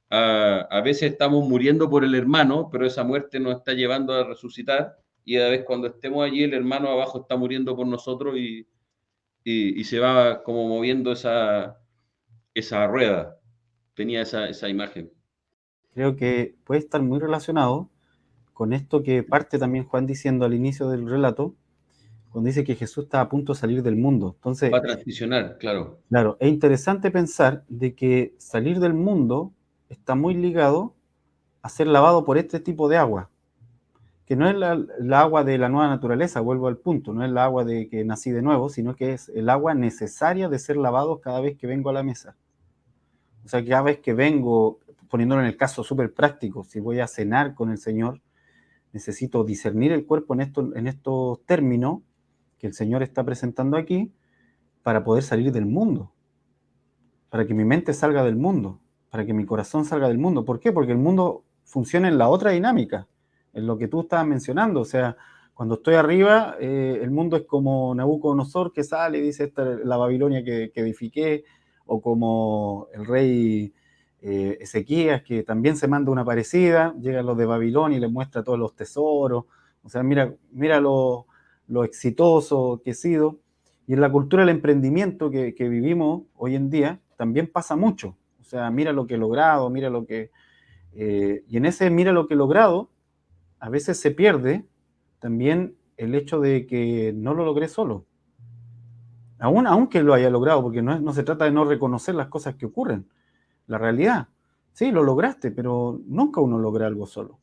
Speaker 3: a veces estamos muriendo por el hermano, pero esa muerte nos está llevando a resucitar, y a veces cuando estemos allí el hermano abajo está muriendo por nosotros y se va como moviendo esa rueda. Tenía esa imagen.
Speaker 2: Creo que puede estar muy relacionado con esto que parte también Juan diciendo al inicio del relato, cuando dice que Jesús está a punto de salir del mundo. Entonces,
Speaker 3: Va a transicionar, claro.
Speaker 2: claro, es interesante pensar de que salir del mundo está muy ligado a ser lavado por este tipo de agua, que no es la agua de la nueva naturaleza, vuelvo al punto, no es la agua de que nací de nuevo, sino que es el agua necesaria de ser lavado cada vez que vengo a la mesa. O sea, cada vez que vengo, poniéndolo en el caso súper práctico, si voy a cenar con el Señor, necesito discernir el cuerpo en estos términos que el Señor está presentando aquí para poder salir del mundo, para que mi mente salga del mundo, para que mi corazón salga del mundo. ¿Por qué? Porque el mundo funciona en la otra dinámica, en lo que tú estabas mencionando. O sea, cuando estoy arriba, el mundo es como Nabucodonosor que sale y dice, esta es la Babilonia que edifiqué, o como el rey Ezequías, que también se manda una parecida, llegan los de Babilonia y les muestra todos los tesoros. O sea, mira lo exitoso que he sido. Y en la cultura del emprendimiento que vivimos hoy en día, también pasa mucho. O sea, mira lo que he logrado, mira lo que... y en ese mira lo que he logrado, a veces se pierde también el hecho de que no lo logré solo. Aunque lo haya logrado, porque no se trata de no reconocer las cosas que ocurren. La realidad, sí, lo lograste, pero nunca uno logra algo solo.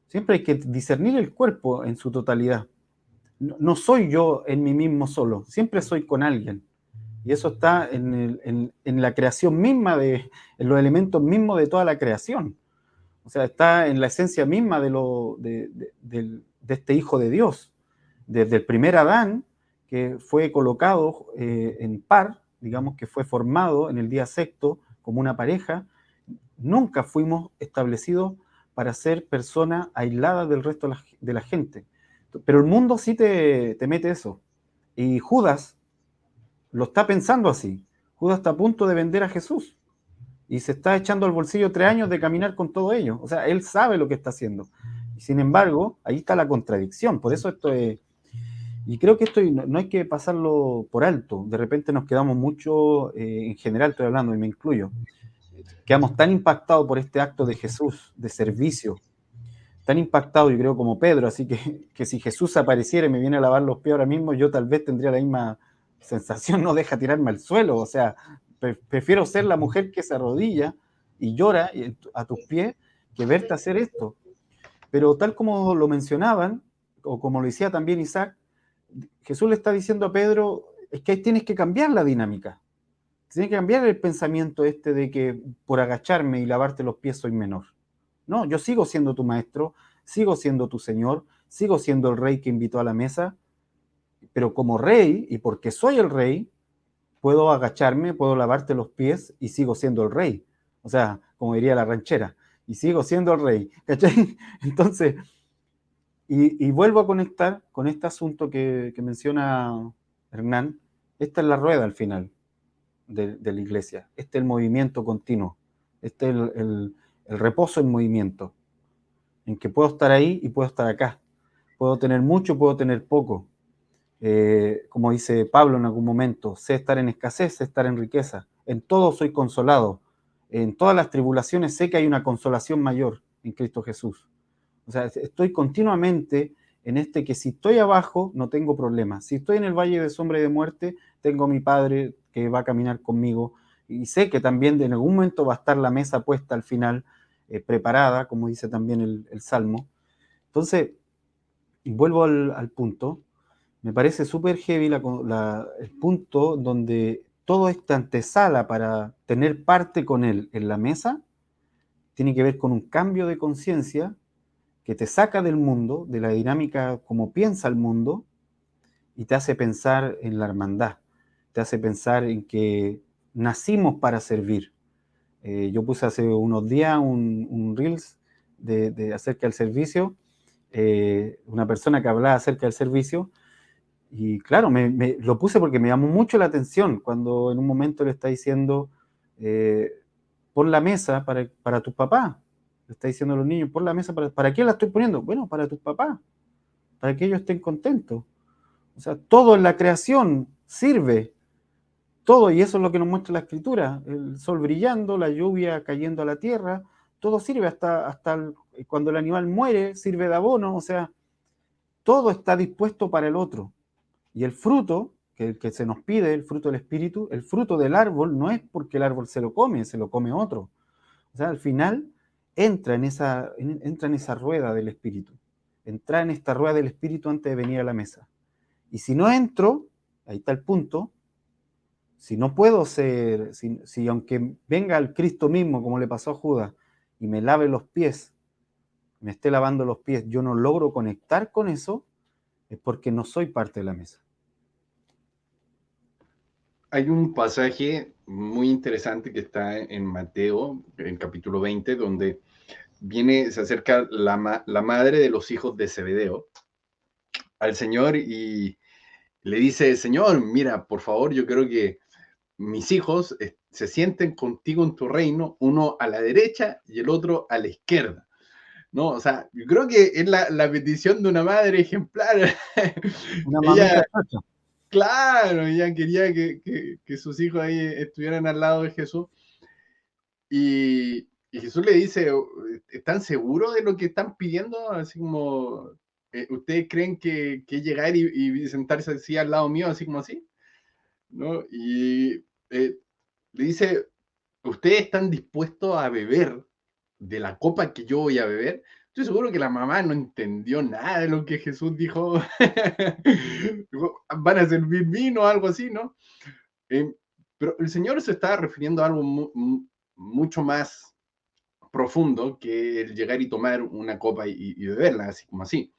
Speaker 2: Siempre hay que discernir el cuerpo en su totalidad. No soy yo en mí mismo solo, siempre soy con alguien. Y eso está en la creación misma, en los elementos mismos de toda la creación. O sea, está en la esencia misma de este Hijo de Dios. Desde el primer Adán, que fue colocado en par, digamos que fue formado en el día sexto como una pareja, nunca fuimos establecidos para ser personas aisladas del resto de la gente. Pero el mundo sí te mete eso. Y Judas lo está pensando así. Judas está a punto de vender a Jesús y se está echando al bolsillo 3 años de caminar con todo ello. O sea, él sabe lo que está haciendo. Y sin embargo, ahí está la contradicción. Por eso esto es... Y creo que esto no hay que pasarlo por alto. De repente nos quedamos mucho, en general estoy hablando y me incluyo, quedamos tan impactados por este acto de Jesús, de servicio, tan impactados, yo creo, como Pedro, así que si Jesús apareciera y me viene a lavar los pies ahora mismo, yo tal vez tendría la misma sensación, no deja tirarme al suelo, o sea, prefiero ser la mujer que se arrodilla y llora a tus pies que verte hacer esto. Pero tal como lo mencionaban, o como lo decía también Isaac, Jesús le está diciendo a Pedro, es que ahí tienes que cambiar la dinámica, tienes que cambiar el pensamiento este de que por agacharme y lavarte los pies soy menor. No, yo sigo siendo tu maestro, sigo siendo tu señor, sigo siendo el rey que invitó a la mesa, pero como rey, y porque soy el rey, puedo agacharme, puedo lavarte los pies y sigo siendo el rey. O sea, como diría la ranchera, y sigo siendo el rey. ¿Cachai? Entonces, y vuelvo a conectar con este asunto que menciona Hernán. Esta es la rueda al final de la iglesia. Este es el movimiento continuo. Este es el reposo en movimiento, en que puedo estar ahí y puedo estar acá. Puedo tener mucho, puedo tener poco. Como dice Pablo en algún momento, sé estar en escasez, sé estar en riqueza. En todo soy consolado. En todas las tribulaciones sé que hay una consolación mayor en Cristo Jesús. O sea, estoy continuamente en este que si estoy abajo no tengo problema. Si estoy en el valle de sombra y de muerte, tengo a mi Padre que va a caminar conmigo y sé que también en algún momento va a estar la mesa puesta al final, preparada, como dice también el Salmo. Entonces, vuelvo al punto. Me parece súper heavy el punto donde todo esta antesala para tener parte con Él en la mesa tiene que ver con un cambio de conciencia que te saca del mundo, de la dinámica como piensa el mundo, y te hace pensar en la hermandad, te hace pensar en que nacimos para servir. Yo puse hace unos días un Reels acerca del servicio, una persona que hablaba acerca del servicio, y claro, lo puse porque me llamó mucho la atención cuando en un momento le está diciendo, pon la mesa para tus papás. Le está diciendo a los niños, pon la mesa ¿para quién la estoy poniendo? Bueno, para tus papás, para que ellos estén contentos. O sea, todo en la creación sirve, todo, y eso es lo que nos muestra la Escritura, el sol brillando, la lluvia cayendo a la tierra, todo sirve hasta cuando el animal muere, sirve de abono, o sea, todo está dispuesto para el otro. Y el fruto que se nos pide, el fruto del Espíritu, el fruto del árbol, no es porque el árbol se lo come otro. O sea, al final entra en esa rueda del Espíritu. Entra en esta rueda del Espíritu antes de venir a la mesa. Y si no entro, ahí está el punto, si no puedo ser, si aunque venga el Cristo mismo, como le pasó a Judas, y me lave los pies, me esté lavando los pies, yo no logro conectar con eso, es porque no soy parte de la mesa.
Speaker 1: Hay un pasaje muy interesante que está en Mateo, en capítulo 20, donde se acerca la madre de los hijos de Zebedeo al Señor y le dice, Señor, mira, por favor, yo creo que mis hijos se sienten contigo en tu reino, uno a la derecha y el otro a la izquierda. ¿No? O sea, yo creo que es la petición de una madre ejemplar.
Speaker 2: Una mamita chacha.
Speaker 1: Claro, ella quería que sus hijos ahí estuvieran al lado de Jesús. Y Jesús le dice, ¿están seguros de lo que están pidiendo? Así como, ¿ustedes creen que llegar y sentarse así al lado mío, así como así? ¿No? Y le dice, ¿ustedes están dispuestos a beber de la copa que yo voy a beber? Estoy seguro que la mamá no entendió nada de lo que Jesús dijo. Van a servir vino o algo así, ¿no? Pero el Señor se está refiriendo a algo mucho más profundo que el llegar y tomar una copa y beberla, así como así.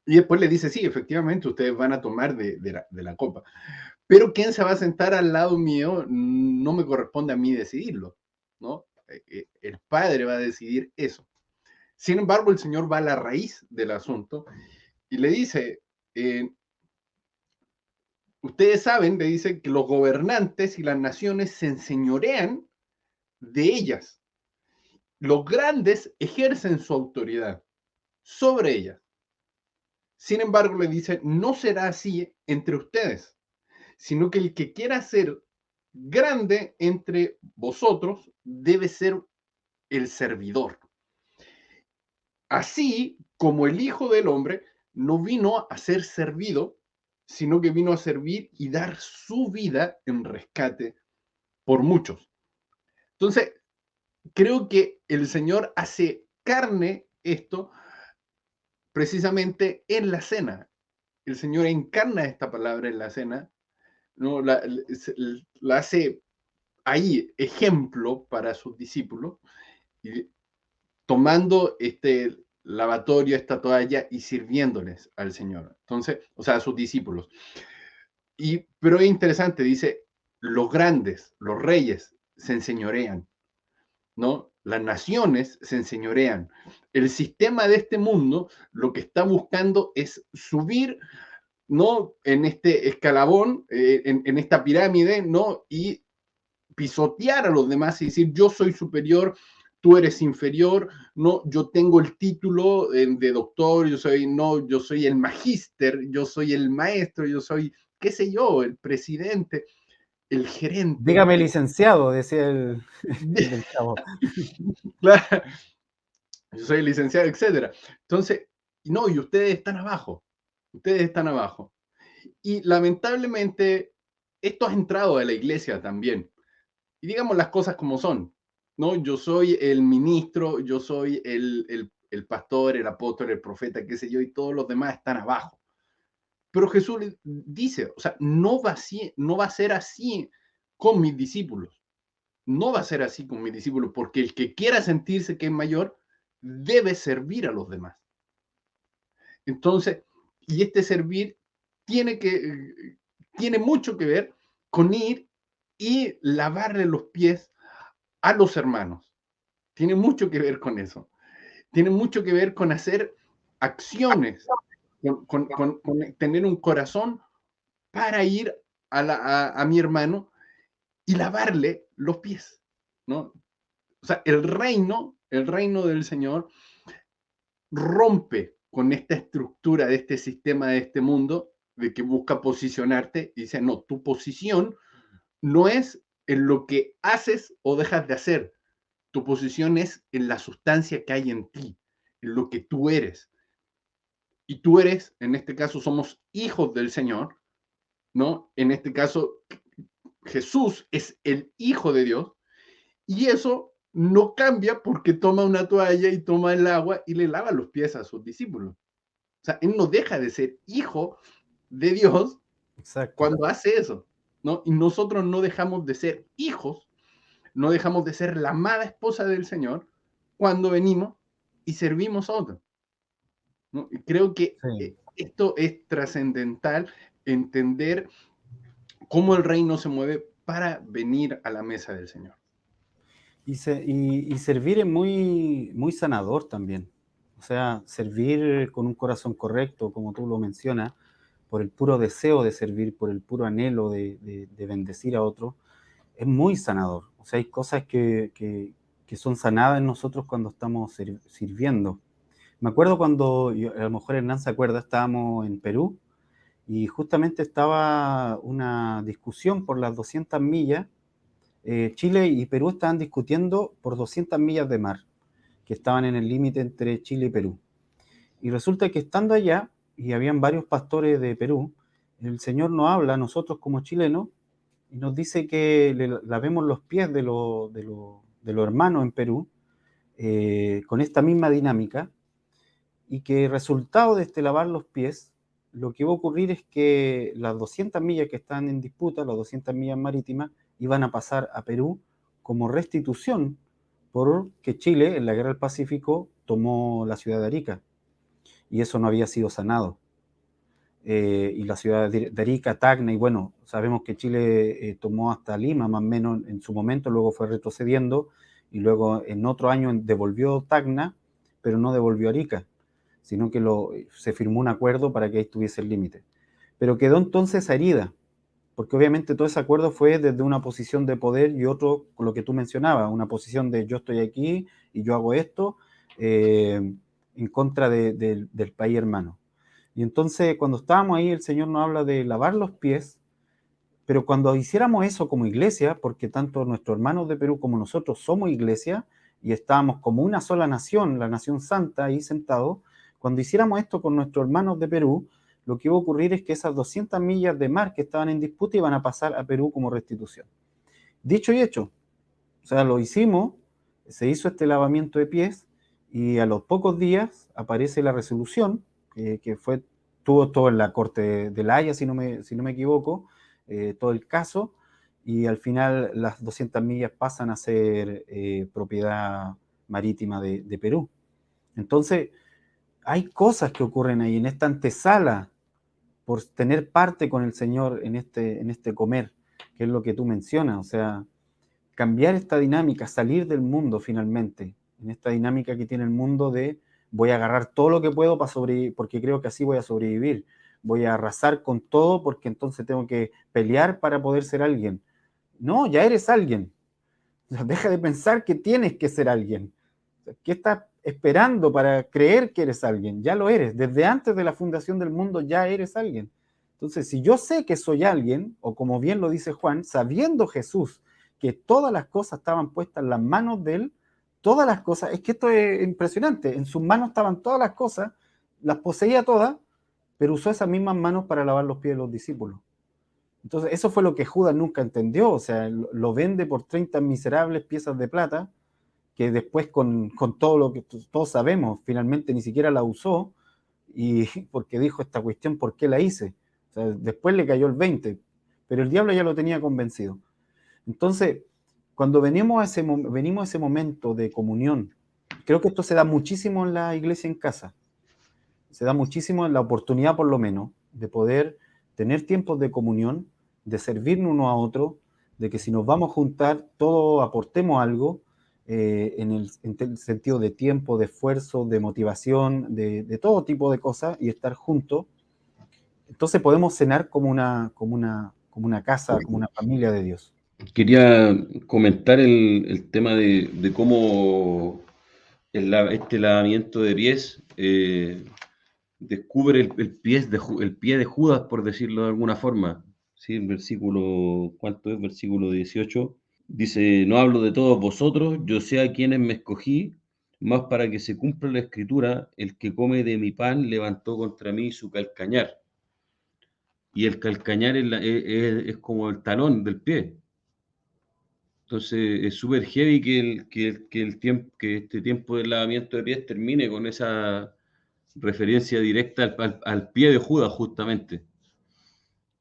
Speaker 1: Y después le dice, sí, efectivamente, ustedes van a tomar de la copa. Pero quién se va a sentar al lado mío no me corresponde a mí decidirlo, ¿no? El Padre va a decidir eso. Sin embargo, el Señor va a la raíz del asunto y le dice, ustedes saben, le dice, que los gobernantes y las naciones se enseñorean de ellas. Los grandes ejercen su autoridad sobre ellas. Sin embargo, le dice, no será así entre ustedes, sino que el que quiera ser grande entre vosotros debe ser el servidor. Así como el Hijo del Hombre no vino a ser servido, sino que vino a servir y dar su vida en rescate por muchos. Entonces, creo que el Señor hace carne esto precisamente en la cena. El Señor encarna esta palabra en la cena, ¿no? La hace ahí ejemplo para sus discípulos, y tomando este lavatorio, esta toalla y sirviéndoles al Señor. Entonces, o sea, a sus discípulos. Pero es interesante, dice, los grandes, los reyes se enseñorean, ¿no? Las naciones se enseñorean. El sistema de este mundo lo que está buscando es subir, ¿no? En este escalabón, en esta pirámide, ¿no? Y pisotear a los demás y decir, yo soy superior, tú eres inferior, no, yo tengo el título de doctor, yo soy el magíster, yo soy el maestro, yo soy, qué sé yo, el presidente, el gerente.
Speaker 2: Dígame licenciado, decía el del Chavo.
Speaker 1: Claro, yo soy licenciado, etcétera. Entonces, no, y ustedes están abajo, ustedes están abajo. Y lamentablemente esto ha entrado a la iglesia también. Y digamos las cosas como son, ¿no? Yo soy el ministro, yo soy el pastor, el apóstol, el profeta, qué sé yo, y todos los demás están abajo. Pero Jesús dice, o sea, no va a ser así con mis discípulos. No va a ser así con mis discípulos, porque el que quiera sentirse que es mayor debe servir a los demás. Entonces, y este servir tiene mucho que ver con ir y lavarle los pies a los hermanos. Tiene mucho que ver con eso. Tiene mucho que ver con hacer acciones, con tener un corazón para ir a mi hermano y lavarle los pies, ¿no? O sea, el reino del Señor rompe con esta estructura de este sistema, de este mundo, de que busca posicionarte y dice, no, tu posición no es en lo que haces o dejas de hacer, tu posición es en la sustancia que hay en ti, en lo que tú eres. Y tú eres, en este caso somos hijos del Señor, ¿no? En este caso, Jesús es el Hijo de Dios, y eso no cambia porque toma una toalla y toma el agua y le lava los pies a sus discípulos. O sea, él no deja de ser hijo de Dios. Exacto. Cuando hace eso, ¿no? Y nosotros no dejamos de ser hijos, no dejamos de ser la amada esposa del Señor cuando venimos y servimos a otros, ¿no? Y creo que esto es trascendental, entender cómo el reino se mueve para venir a la mesa del Señor.
Speaker 2: Y servir es muy, muy sanador también. O sea, servir con un corazón correcto, como tú lo mencionas, por el puro deseo de servir, por el puro anhelo de bendecir a otro, es muy sanador. O sea, hay cosas que son sanadas en nosotros cuando estamos sirviendo. Me acuerdo cuando, a lo mejor Hernán se acuerda, estábamos en Perú y justamente estaba una discusión por las 200 millas. Chile y Perú estaban discutiendo por 200 millas de mar, que estaban en el límite entre Chile y Perú. Y resulta que estando allá, y habían varios pastores de Perú, el Señor nos habla a nosotros como chilenos y nos dice que le lavemos los pies de los hermanos en Perú, con esta misma dinámica, y que resultado de este lavar los pies, lo que va a ocurrir es que las 200 millas que están en disputa, las 200 millas marítimas, iban a pasar a Perú como restitución porque Chile, en la Guerra del Pacífico, tomó la ciudad de Arica, y eso no había sido sanado. Y la ciudad de Arica, Tacna, y bueno, sabemos que Chile tomó hasta Lima, más o menos en su momento, luego fue retrocediendo, y luego en otro año devolvió Tacna, pero no devolvió Arica, sino que se firmó un acuerdo para que ahí estuviese el límite. Pero quedó entonces esa herida, porque obviamente todo ese acuerdo fue desde una posición de poder y otro, lo que tú mencionabas, una posición de yo estoy aquí y yo hago esto en contra del país hermano. Y entonces cuando estábamos ahí, el Señor nos habla de lavar los pies, pero cuando hiciéramos eso como iglesia, porque tanto nuestros hermanos de Perú como nosotros somos iglesia y estábamos como una sola nación, la nación santa, ahí sentados, cuando hiciéramos esto con nuestros hermanos de Perú, lo que iba a ocurrir es que esas 200 millas de mar que estaban en disputa iban a pasar a Perú como restitución. Dicho y hecho, o sea, lo hicimos, se hizo este lavamiento de pies y a los pocos días aparece la resolución, que tuvo todo en la Corte de La Haya, si no me equivoco, todo el caso, y al final las 200 millas pasan a ser propiedad marítima de Perú. Entonces, hay cosas que ocurren ahí en esta antesala por tener parte con el Señor en este comer, que es lo que tú mencionas, o sea, cambiar esta dinámica, salir del mundo finalmente, en esta dinámica que tiene el mundo de voy a agarrar todo lo que puedo para sobrevivir, porque creo que así voy a sobrevivir, voy a arrasar con todo porque entonces tengo que pelear para poder ser alguien. No, ya eres alguien. O sea, deja de pensar que tienes que ser alguien. ¿Qué estás esperando para creer que eres alguien? Ya lo eres. Desde antes de la fundación del mundo ya eres alguien. Entonces, si yo sé que soy alguien, o como bien lo dice Juan, sabiendo Jesús que todas las cosas estaban puestas en las manos de él, todas las cosas, es que esto es impresionante, en sus manos estaban todas las cosas, las poseía todas, pero usó esas mismas manos para lavar los pies de los discípulos. Entonces, eso fue lo que Judas nunca entendió, o sea, lo vende por 30 miserables piezas de plata, que después con todo lo que todos sabemos, finalmente ni siquiera la usó, y porque dijo esta cuestión, ¿por qué la hice? O sea, después le cayó el 20, pero el diablo ya lo tenía convencido. Entonces, cuando venimos a ese momento de comunión, creo que esto se da muchísimo en la iglesia en casa, se da muchísimo en la oportunidad por lo menos de poder tener tiempos de comunión, de servirnos uno a otro, de que si nos vamos a juntar, todos aportemos algo en el sentido de tiempo, de esfuerzo, de motivación, de todo tipo de cosas y estar juntos. Entonces podemos cenar como una casa, como una familia de Dios.
Speaker 3: Quería comentar el tema de cómo este lavamiento de pies descubre el pie de Judas, por decirlo de alguna forma. ¿Sí? El versículo, ¿cuánto es? Versículo 18. Dice, no hablo de todos vosotros, yo sé a quienes me escogí, más para que se cumpla la escritura, el que come de mi pan levantó contra mí su calcañar. Y el calcañar es como el talón del pie. Entonces es súper heavy que este tiempo del lavamiento de pies termine con esa referencia directa al pie de Judas, justamente.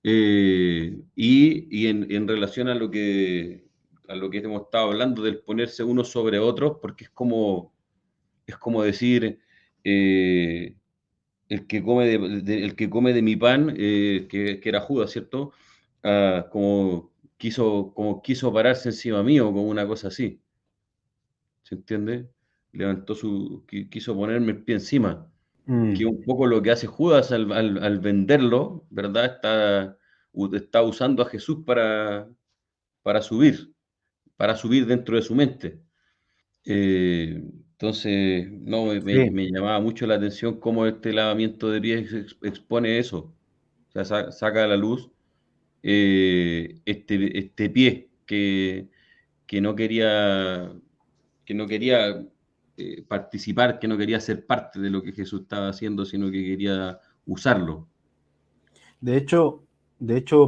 Speaker 3: Y en relación a lo que hemos estado hablando del ponerse unos sobre otros, porque es como decir, el que come de mi pan, que era Judas, ¿cierto? Como quiso pararse encima mío, como una cosa así. ¿Se entiende? Quiso ponerme el pie encima, que es un poco lo que hace Judas al venderlo, ¿verdad? Está usando a Jesús para subir, dentro de su mente. Entonces, no,
Speaker 2: Sí.
Speaker 3: me llamaba mucho la atención cómo este lavamiento de pies expone eso. O sea, saca a la luz este pie que no quería, participar, que no quería ser parte de lo que Jesús estaba haciendo, sino que quería usarlo.
Speaker 2: De hecho,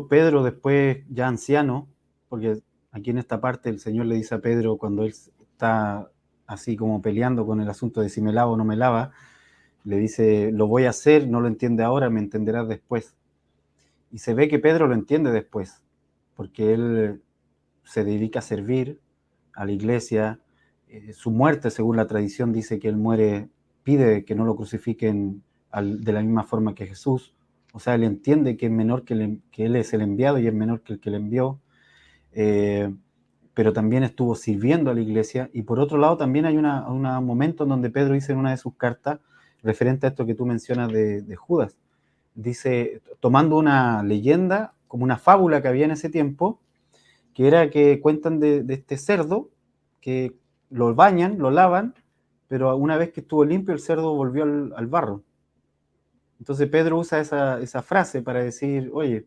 Speaker 2: Pedro después, ya anciano, porque aquí en esta parte el Señor le dice a Pedro cuando él está así como peleando con el asunto de si me lavo o no me lava, le dice, lo voy a hacer, no lo entiende ahora, me entenderás después. Y se ve que Pedro lo entiende después, porque él se dedica a servir a la iglesia. Su muerte, según la tradición, dice que él muere, pide que no lo crucifiquen de la misma forma que Jesús. O sea, él entiende que es menor que él es el enviado y es menor que el que le envió. Pero también estuvo sirviendo a la iglesia. Y por otro lado, también hay un momento en donde Pedro dice en una de sus cartas, referente a esto que tú mencionas de Judas, dice, tomando una leyenda, como una fábula que había en ese tiempo, que era que cuentan de este cerdo, que lo bañan, lo lavan, pero una vez que estuvo limpio, el cerdo volvió al barro. Entonces Pedro usa esa frase para decir, oye,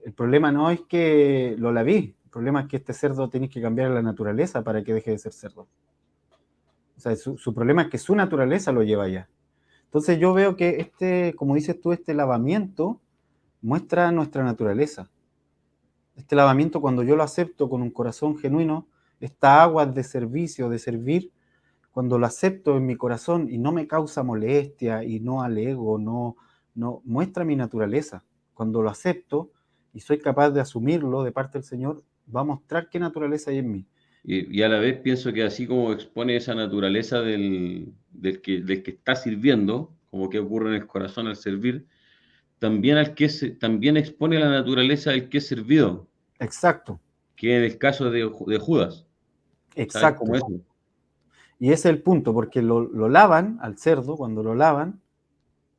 Speaker 2: el problema no es que lo laví, el problema es que este cerdo tenéis que cambiar la naturaleza para que deje de ser cerdo. O sea, su problema es que su naturaleza lo lleva allá. Entonces yo veo que como dices tú, este lavamiento muestra nuestra naturaleza. Este lavamiento, cuando yo lo acepto con un corazón genuino, esta agua de servicio, de servir, cuando lo acepto en mi corazón y no me causa molestia y no alego, no muestra mi naturaleza. Cuando lo acepto y soy capaz de asumirlo de parte del Señor, va a mostrar qué naturaleza hay en mí.
Speaker 3: Y a la vez pienso que así como expone esa naturaleza del que está sirviendo, como que ocurre en el corazón al servir, también expone la naturaleza del que es servido,
Speaker 2: Exacto,
Speaker 3: que en el caso de Judas. ¿Sabes
Speaker 2: exacto.
Speaker 3: cómo es?
Speaker 2: Y ese es el punto, porque lo lavan al cerdo, cuando lo lavan,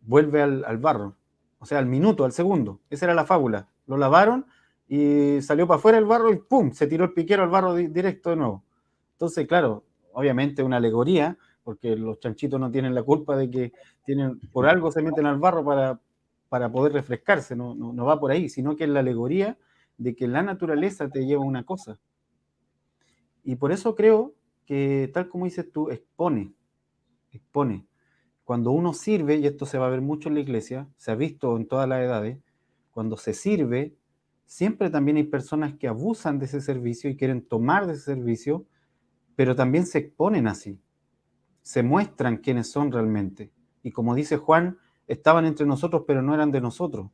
Speaker 2: vuelve al barro. O sea, al minuto, al segundo. Esa era la fábula. Lo lavaron y salió para afuera el barro y ¡pum! Se tiró el piquero al barro directo de nuevo. Entonces, claro, obviamente una alegoría, porque los chanchitos no tienen la culpa de que por algo se meten al barro para poder refrescarse, no va por ahí, sino que es la alegoría de que la naturaleza te lleva a una cosa. Y por eso creo que, tal como dices tú, expone. cuando uno sirve, y esto se va a ver mucho en la iglesia, se ha visto en todas las edades, cuando se sirve, siempre también hay personas que abusan de ese servicio y quieren tomar de ese servicio, pero también se exponen así, se muestran quiénes son realmente. Y como dice Juan, estaban entre nosotros, pero no eran de nosotros,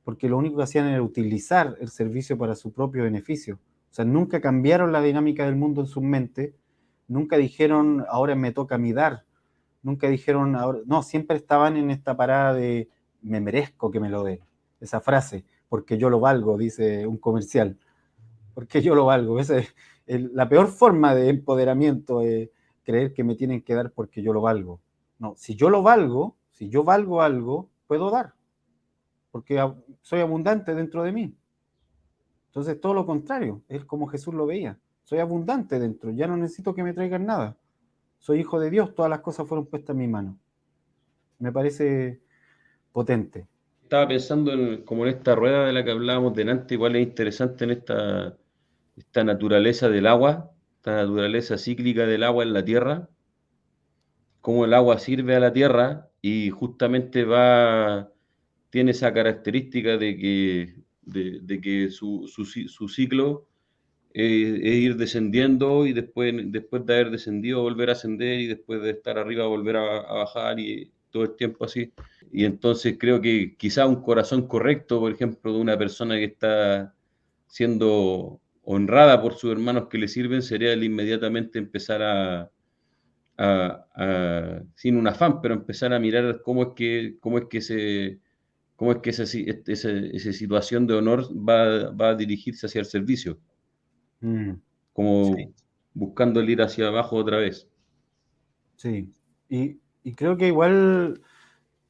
Speaker 2: porque lo único que hacían era utilizar el servicio para su propio beneficio. O sea, nunca cambiaron la dinámica del mundo en su mente, nunca dijeron, ahora me toca a mí dar, nunca dijeron, ahora, no, siempre estaban en esta parada de, me merezco que me lo den. Esa frase, porque yo lo valgo, dice un comercial, porque yo lo valgo. Esa es la peor forma de empoderamiento, creer que me tienen que dar porque yo lo valgo. No, si yo lo valgo, si yo valgo algo, puedo dar, porque soy abundante dentro de mí. Entonces, todo lo contrario, es como Jesús lo veía. Soy abundante dentro, ya no necesito que me traigan nada. Soy hijo de Dios, todas las cosas fueron puestas en mi mano. Me parece potente.
Speaker 3: Estaba pensando como en esta rueda de la que hablábamos delante, igual es interesante en esta naturaleza del agua, esta naturaleza cíclica del agua en la tierra, cómo el agua sirve a la tierra y justamente tiene esa característica de que su ciclo es ir descendiendo y después de haber descendido volver a ascender y después de estar arriba volver a bajar y todo el tiempo así. Y entonces creo que quizá un corazón correcto, por ejemplo, de una persona que está siendo honrada por sus hermanos que le sirven, sería el inmediatamente empezar sin un afán, pero empezar a mirar cómo es que esa situación de honor va a dirigirse hacia el servicio, como
Speaker 2: Sí,
Speaker 3: buscando el ir hacia abajo otra vez.
Speaker 2: sí. Y creo que igual,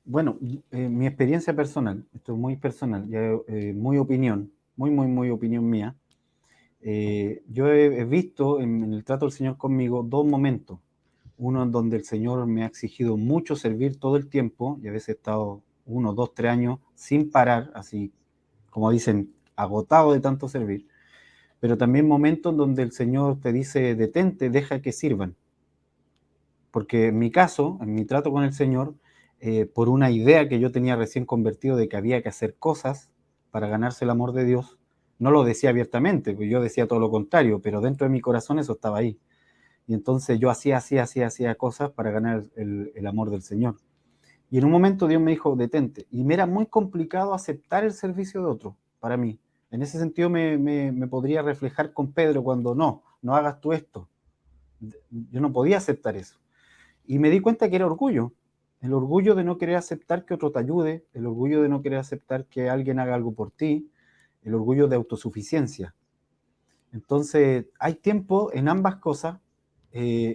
Speaker 2: bueno, mi experiencia personal, esto es muy personal, ya, muy opinión, muy opinión mía. Yo he visto en el trato del Señor conmigo dos momentos. Uno en donde el Señor me ha exigido mucho servir todo el tiempo, y a veces he estado 1, 2, 3 años sin parar, así como dicen, agotado de tanto servir. Pero también momentos en donde el Señor te dice, detente, deja que sirvan. Porque en mi caso, en mi trato con el Señor, por una idea que yo tenía recién convertido de que había que hacer cosas para ganarse el amor de Dios, no lo decía abiertamente, pues yo decía todo lo contrario, pero dentro de mi corazón eso estaba ahí. Y entonces yo hacía cosas para ganar el amor del Señor. Y en un momento Dios me dijo, detente. Y me era muy complicado aceptar el servicio de otro, para mí. En ese sentido me podría reflejar con Pedro cuando no hagas tú esto. Yo no podía aceptar eso. Y me di cuenta que era orgullo. El orgullo de no querer aceptar que otro te ayude, el orgullo de no querer aceptar que alguien haga algo por ti, el orgullo de autosuficiencia. Entonces, hay tiempo en ambas cosas,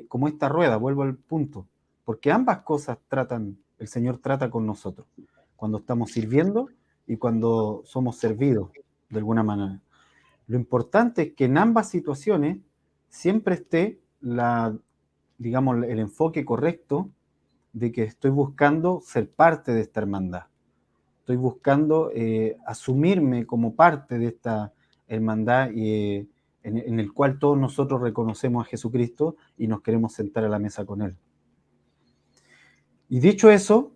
Speaker 2: como esta rueda, vuelvo al punto, porque ambas cosas el Señor trata con nosotros, cuando estamos sirviendo y cuando somos servidos de alguna manera. Lo importante es que en ambas situaciones siempre esté digamos, el enfoque correcto de que estoy buscando ser parte de esta hermandad. Estoy buscando asumirme como parte de esta hermandad en el cual todos nosotros reconocemos a Jesucristo y nos queremos sentar a la mesa con Él. Y dicho eso,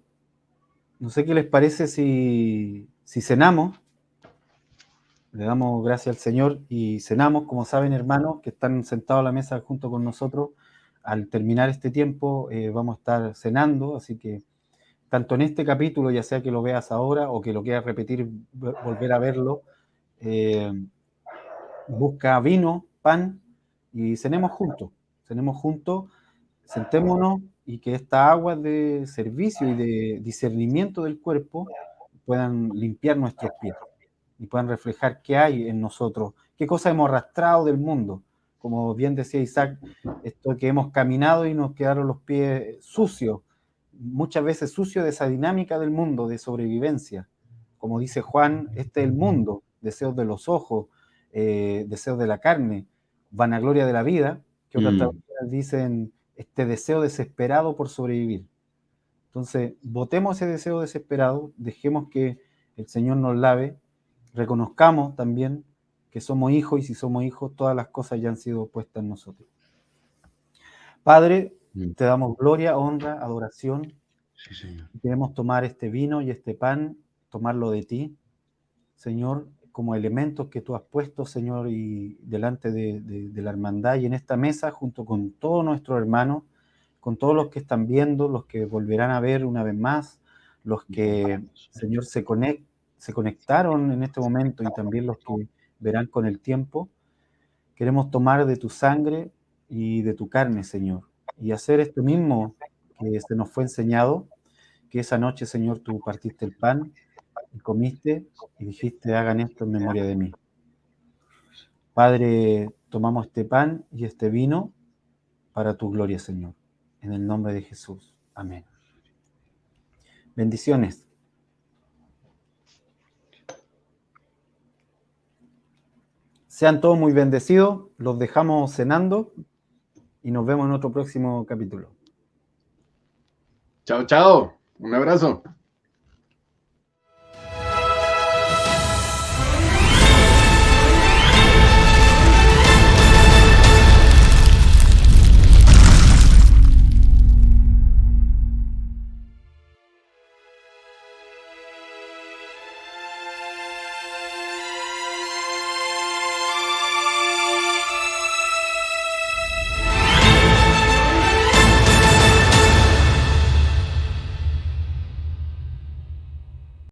Speaker 2: no sé qué les parece si cenamos. Le damos gracias al Señor y cenamos, como saben, hermanos, que están sentados a la mesa junto con nosotros. Al terminar este tiempo vamos a estar cenando, así que tanto en este capítulo, ya sea que lo veas ahora o que lo quieras repetir, volver a verlo, busca vino, pan y cenemos juntos, sentémonos y que estas aguas de servicio y de discernimiento del cuerpo puedan limpiar nuestros pies y puedan reflejar qué hay en nosotros, qué cosas hemos arrastrado del mundo. Como bien decía Isaac, esto que hemos caminado y nos quedaron los pies sucios, muchas veces sucios de esa dinámica del mundo, de sobrevivencia. Como dice Juan, este es el mundo, deseos de los ojos, deseos de la carne, vanagloria de la vida, que otras traducciones dicen este deseo desesperado por sobrevivir. Entonces, votemos ese deseo desesperado, dejemos que el Señor nos lave, reconozcamos también que somos hijos y si somos hijos, todas las cosas ya han sido puestas en nosotros. Padre, te damos gloria, honra, adoración
Speaker 3: Sí, Señor.
Speaker 2: Queremos tomar este vino y este pan, tomarlo de ti, Señor, como elementos que tú has puesto, Señor, y delante de la hermandad y en esta mesa, junto con todos nuestros hermanos, con todos los que están viendo, los que volverán a ver una vez más, los que, Señor, se conectaron en este momento y también los que verán con el tiempo. Queremos tomar de tu sangre y de tu carne, Señor, y hacer esto mismo que se nos fue enseñado, que esa noche, Señor, tú partiste el pan y comiste y dijiste, hagan esto en memoria de mí. Padre, tomamos este pan y este vino para tu gloria, Señor. En el nombre de Jesús. Amén. Bendiciones. Sean todos muy bendecidos. Los dejamos cenando y nos vemos en otro próximo capítulo.
Speaker 1: Chao, chao. Un abrazo.